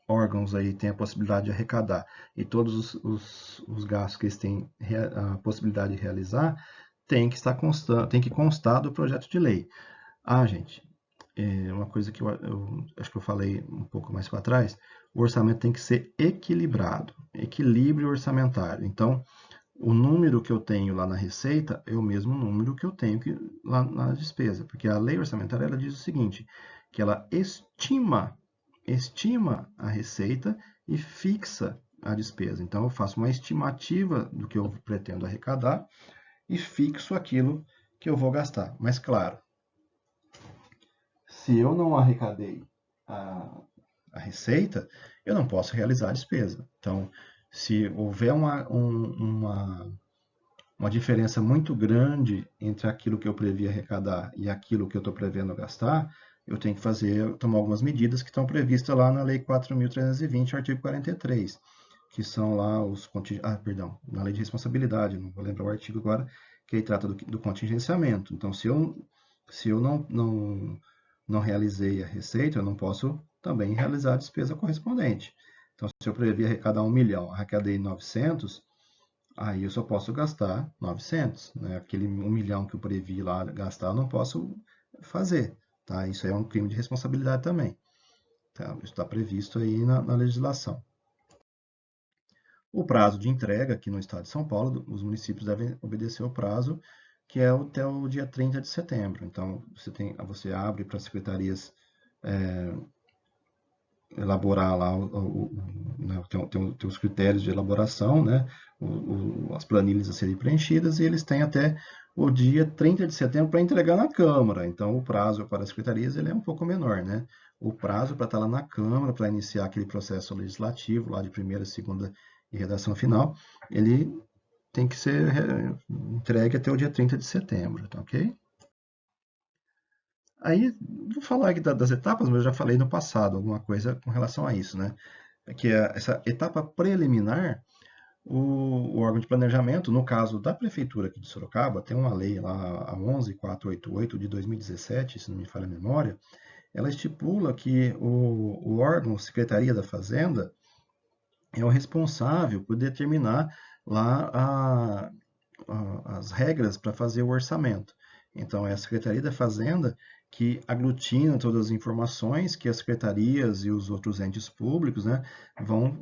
órgãos aí têm a possibilidade de arrecadar e todos os gastos que eles têm a possibilidade de realizar, tem que constar do projeto de lei. Gente, uma coisa que eu acho que eu falei um pouco mais para trás, o orçamento tem que ser equilibrado, equilíbrio orçamentário. Então, o número que eu tenho lá na receita é o mesmo número que eu tenho lá na despesa, porque a lei orçamentária ela diz o seguinte, que ela estima a receita e fixa a despesa. Então, eu faço uma estimativa do que eu pretendo arrecadar e fixo aquilo que eu vou gastar. Mas, claro, se eu não arrecadei a, a receita, eu não posso realizar a despesa. Então, se houver uma diferença muito grande entre aquilo que eu previ arrecadar e aquilo que eu estou prevendo gastar, eu tenho que tomar algumas medidas que estão previstas lá na Lei 4.320, artigo 43, que são lá perdão, na Lei de Responsabilidade, não vou lembrar o artigo agora, que aí trata do contingenciamento. Então, se eu não realizei a receita, eu não posso também realizar a despesa correspondente. Então, se eu previ arrecadar 1 milhão, arrecadei 900, aí eu só posso gastar 900, né? Aquele 1 milhão que eu previ lá gastar, eu não posso fazer, tá? Isso aí é um crime de responsabilidade também, tá? Isso está previsto aí na legislação. O prazo de entrega aqui no estado de São Paulo, os municípios devem obedecer o prazo, que é até o dia 30 de setembro. Então, você abre para as secretarias elaborar lá, né, tem os critérios de elaboração, né, as planilhas a serem preenchidas, e eles têm até o dia 30 de setembro para entregar na Câmara. Então, o prazo para as secretarias ele é um pouco menor, né? O prazo para estar lá na Câmara, para iniciar aquele processo legislativo, lá de primeira, segunda e redação final, ele tem que ser entregue até o dia 30 de setembro, tá ok? Aí, vou falar aqui das etapas, mas eu já falei no passado alguma coisa com relação a isso, né? Que é essa etapa preliminar, o órgão de planejamento, no caso da Prefeitura aqui de Sorocaba, tem uma lei lá, a 11488 de 2017, se não me falha a memória, ela estipula que o órgão, Secretaria da Fazenda, é o responsável por determinar lá as regras para fazer o orçamento. Então, é a Secretaria da Fazenda que aglutina todas as informações que as secretarias e os outros entes públicos, né, vão,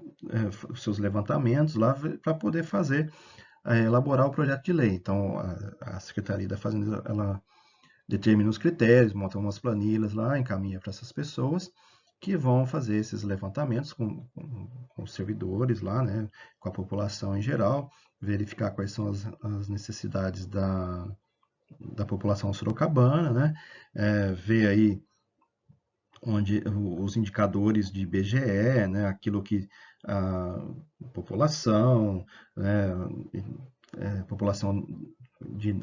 seus levantamentos lá para poder fazer, elaborar o projeto de lei. Então, a Secretaria da Fazenda, ela determina os critérios, monta umas planilhas lá, encaminha para essas pessoas, que vão fazer esses levantamentos com os servidores lá, né, com a população em geral, verificar quais são as necessidades da população sorocabana, né, ver aí onde os indicadores de IBGE, né, aquilo que a população, né, população de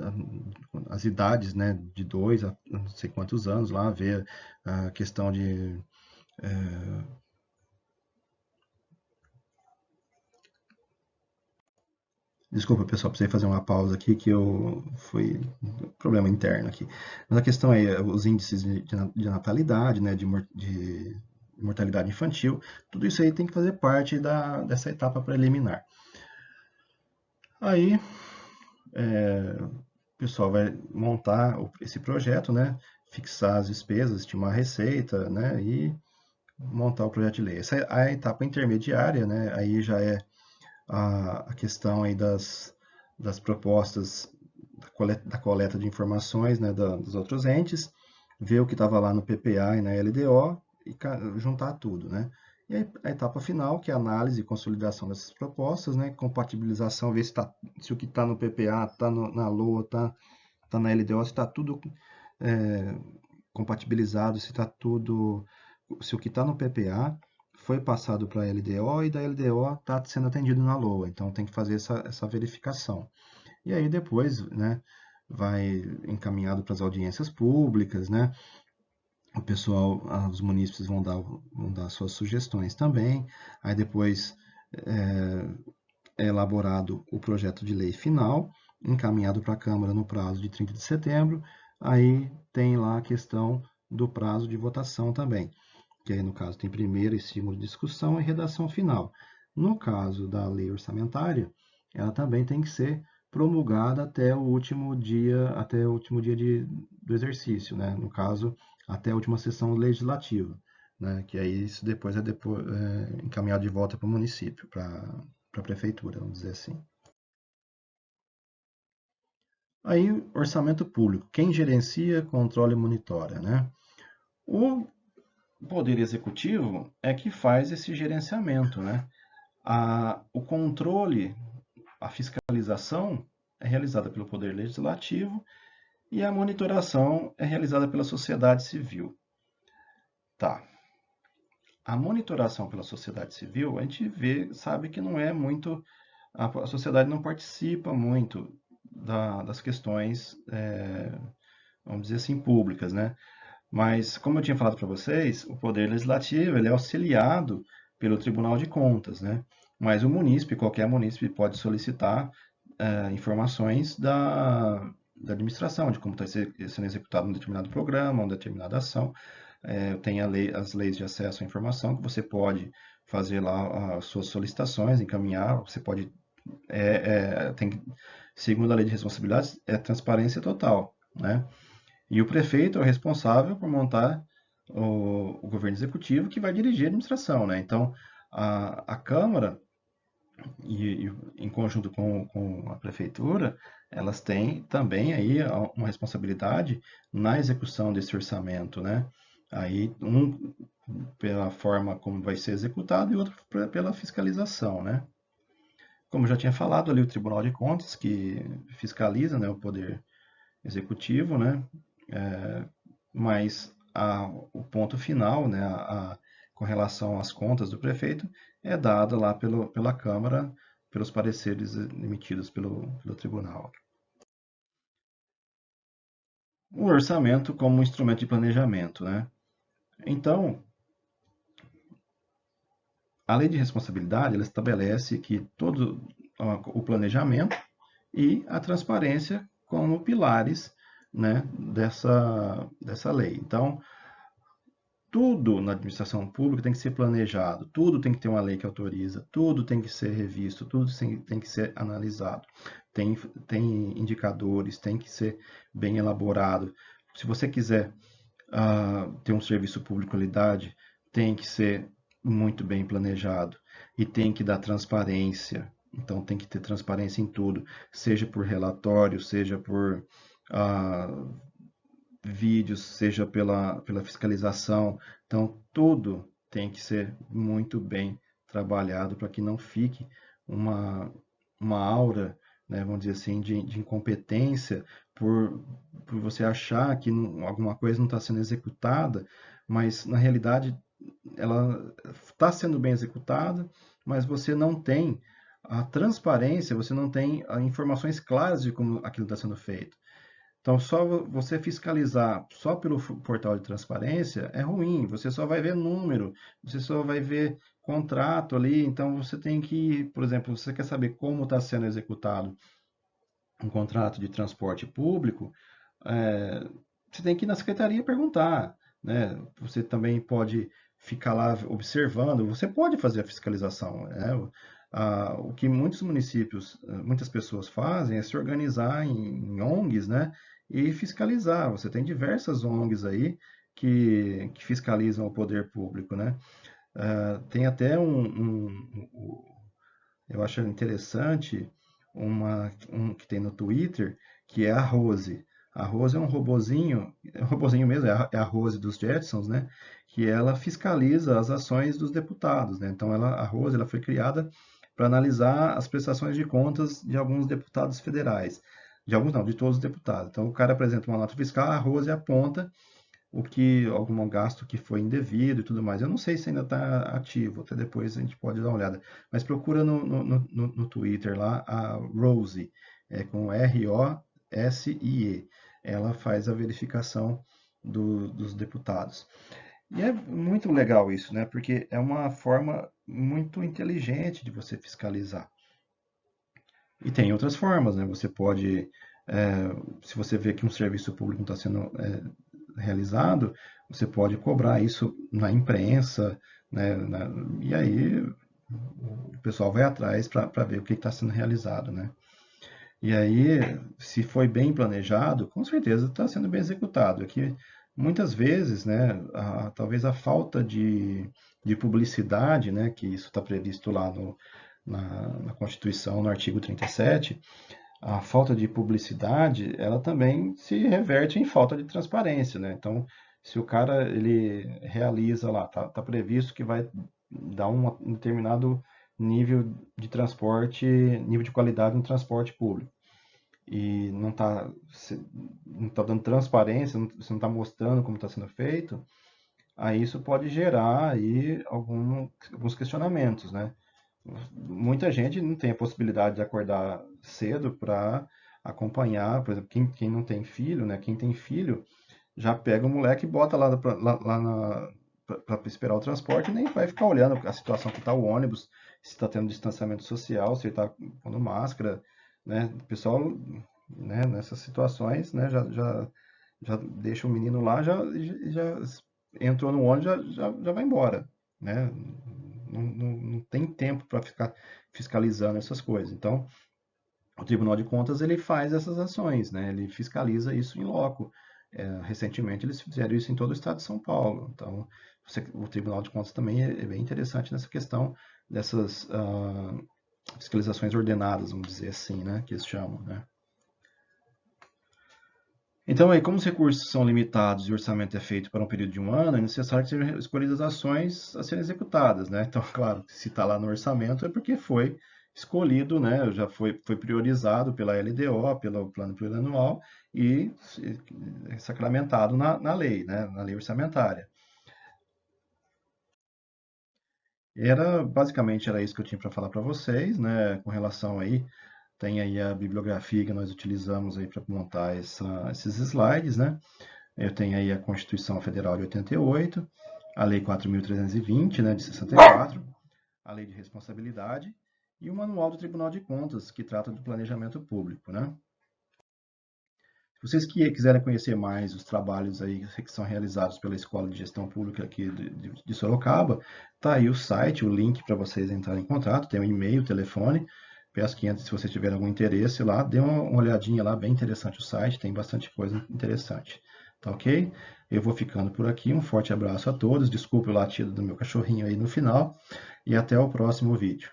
as idades, né, de 2 a não sei quantos anos lá, ver a questão de desculpa, pessoal, precisei fazer uma pausa aqui que eu foi problema interno aqui. Mas a questão é os índices de natalidade, né, de mortalidade infantil, tudo isso aí tem que fazer parte dessa etapa preliminar. Aí, o pessoal vai montar esse projeto, né, fixar as despesas, estimar a receita, né, e montar o projeto de lei. Essa é a etapa intermediária, né, aí já é a questão aí das propostas da coleta de informações, né, dos outros entes, ver o que estava lá no PPA e na LDO e juntar tudo, né? E aí, a etapa final, que é a análise e consolidação dessas propostas, né? Compatibilização, ver se o que está no PPA está na LOA, está na LDO, se está tudo é, compatibilizado, se o que está no PPA foi passado para a LDO e da LDO está sendo atendido na LOA. Então tem que fazer essa verificação. E aí depois, né, vai encaminhado para as audiências públicas, né? O pessoal, os munícipes vão dar suas sugestões também. Aí depois é elaborado o projeto de lei final, encaminhado para a Câmara no prazo de 30 de setembro. Aí tem lá a questão do prazo de votação também, que aí no caso tem primeira e segunda discussão e redação final. No caso da lei orçamentária, ela também tem que ser promulgada até o último dia do exercício, né? No caso, até a última sessão legislativa, né? Que aí isso depois é encaminhado de volta para o município, para a prefeitura, vamos dizer assim. Aí, orçamento público, quem gerencia, controla e monitora, né? O Poder Executivo é que faz esse gerenciamento, né? O controle, a fiscalização é realizada pelo Poder Legislativo e a monitoração é realizada pela sociedade civil. Tá. A monitoração pela sociedade civil, a gente sabe que não é muito, a sociedade não participa muito das questões, vamos dizer assim, públicas, né? Mas, como eu tinha falado para vocês, o Poder Legislativo ele é auxiliado pelo Tribunal de Contas, né? Mas o munícipe, qualquer munícipe pode solicitar informações da administração, de como está sendo executado um determinado programa, uma determinada ação. Tem as leis de acesso à informação, que você pode fazer lá as suas solicitações, encaminhar, você pode, segundo a lei de responsabilidades, é transparência total, né? E o prefeito é o responsável por montar o governo executivo que vai dirigir a administração, né? Então, a Câmara, em conjunto com a prefeitura, elas têm também aí uma responsabilidade na execução desse orçamento, né? Aí, pela forma como vai ser executado e outro pela fiscalização, né? Como eu já tinha falado ali, o Tribunal de Contas, que fiscaliza, né, o poder executivo, né? Mas o ponto final, né, com relação às contas do prefeito, é dado lá pela Câmara, pelos pareceres emitidos pelo tribunal. O orçamento como instrumento de planejamento, né? Então, a lei de responsabilidade ela estabelece que todo o planejamento e a transparência como pilares, né, dessa lei. Então, tudo na administração pública tem que ser planejado, tudo tem que ter uma lei que autoriza, tudo tem que ser revisto, tudo tem que ser analisado. Tem, tem indicadores, tem que ser bem elaborado. Se você quiser ter um serviço público de qualidade, tem que ser muito bem planejado e tem que dar transparência. Então tem que ter transparência em tudo, seja por relatório, seja por vídeos, seja pela fiscalização. Então, tudo tem que ser muito bem trabalhado para que não fique uma, uma aura, né, vamos dizer assim, de incompetência por você achar que alguma coisa não está sendo executada, mas na realidade ela está sendo bem executada, mas você não tem a transparência, você não tem informações claras de como aquilo está sendo feito. Então, só você fiscalizar só pelo portal de transparência é ruim. Você só vai ver número, você só vai ver contrato ali. Então, você tem que, por exemplo, você quer saber como está sendo executado um contrato de transporte público, é, você tem que ir na secretaria perguntar, né? Você também pode ficar lá observando, você pode fazer a fiscalização, né? O que muitos municípios, muitas pessoas fazem é se organizar em ONGs, né? E fiscalizar. Você tem diversas ONGs aí que fiscalizam o poder público, né? Tem até eu acho interessante um que tem no Twitter, que é a Rose. A Rose é um robozinho mesmo, é a Rose dos Jetsons, né? Que ela fiscaliza as ações dos deputados, né? Então a Rose ela foi criada para analisar as prestações de contas de alguns deputados federais. De alguns não, de todos os deputados. Então o cara apresenta uma nota fiscal, a Rose aponta algum gasto que foi indevido e tudo mais. Eu não sei se ainda está ativo, até depois a gente pode dar uma olhada. Mas procura no Twitter lá a Rose, com ROSIE. Ela faz a verificação dos deputados. E é muito legal isso, né? Porque é uma forma muito inteligente de você fiscalizar. E tem outras formas, né? Você pode, se você vê que um serviço público não está sendo realizado, você pode cobrar isso na imprensa, né? E aí o pessoal vai atrás para ver o que está sendo realizado, né? E aí, se foi bem planejado, com certeza está sendo bem executado. Aqui, muitas vezes, né, talvez a falta de publicidade, né, que isso está previsto lá na Constituição, no artigo 37, a falta de publicidade, ela também se reverte em falta de transparência, né? Então, se o cara ele realiza lá, tá previsto que vai dar um determinado nível de transporte, nível de qualidade no transporte público e não tá dando transparência, você não está mostrando como está sendo feito, aí isso pode gerar aí alguns questionamentos, né? Muita gente não tem a possibilidade de acordar cedo para acompanhar, por exemplo, quem não tem filho, né? Quem tem filho já pega o moleque e bota lá para esperar o transporte e nem vai ficar olhando a situação que está o ônibus, se está tendo distanciamento social, se ele está pondo máscara, né? O pessoal, né, nessas situações, né, já deixa o menino lá, já entrou no ônibus, já vai embora, né? Não tem tempo para ficar fiscalizando essas coisas. Então, o Tribunal de Contas ele faz essas ações, né? Ele fiscaliza isso em loco. Recentemente eles fizeram isso em todo o estado de São Paulo. Então, o Tribunal de Contas também é bem interessante nessa questão dessas fiscalizações ordenadas, vamos dizer assim, né? Que eles chamam, né? Então, aí, como os recursos são limitados e o orçamento é feito para um período de um ano, é necessário que sejam escolhidas ações a serem executadas, né? Então, claro, se está lá no orçamento é porque foi escolhido, né? Já foi priorizado pela LDO, pelo Plano Plurianual e sacramentado na lei, né? Na lei orçamentária. Basicamente era isso que eu tinha para falar para vocês, né? Com relação aí, tem aí a bibliografia que nós utilizamos aí para montar esses slides, né? Eu tenho aí a Constituição Federal de 88, a Lei 4.320, né, de 64, a Lei de Responsabilidade e o Manual do Tribunal de Contas, que trata do planejamento público, né? Se vocês quiserem conhecer mais os trabalhos aí que são realizados pela Escola de Gestão Pública aqui de Sorocaba, tá aí o site, o link para vocês entrarem em contato, tem o e-mail, o telefone. Peço que se vocês tiverem algum interesse lá, dê uma olhadinha lá, bem interessante o site, tem bastante coisa interessante. Tá ok? Eu vou ficando por aqui, um forte abraço a todos, desculpe o latido do meu cachorrinho aí no final, e até o próximo vídeo.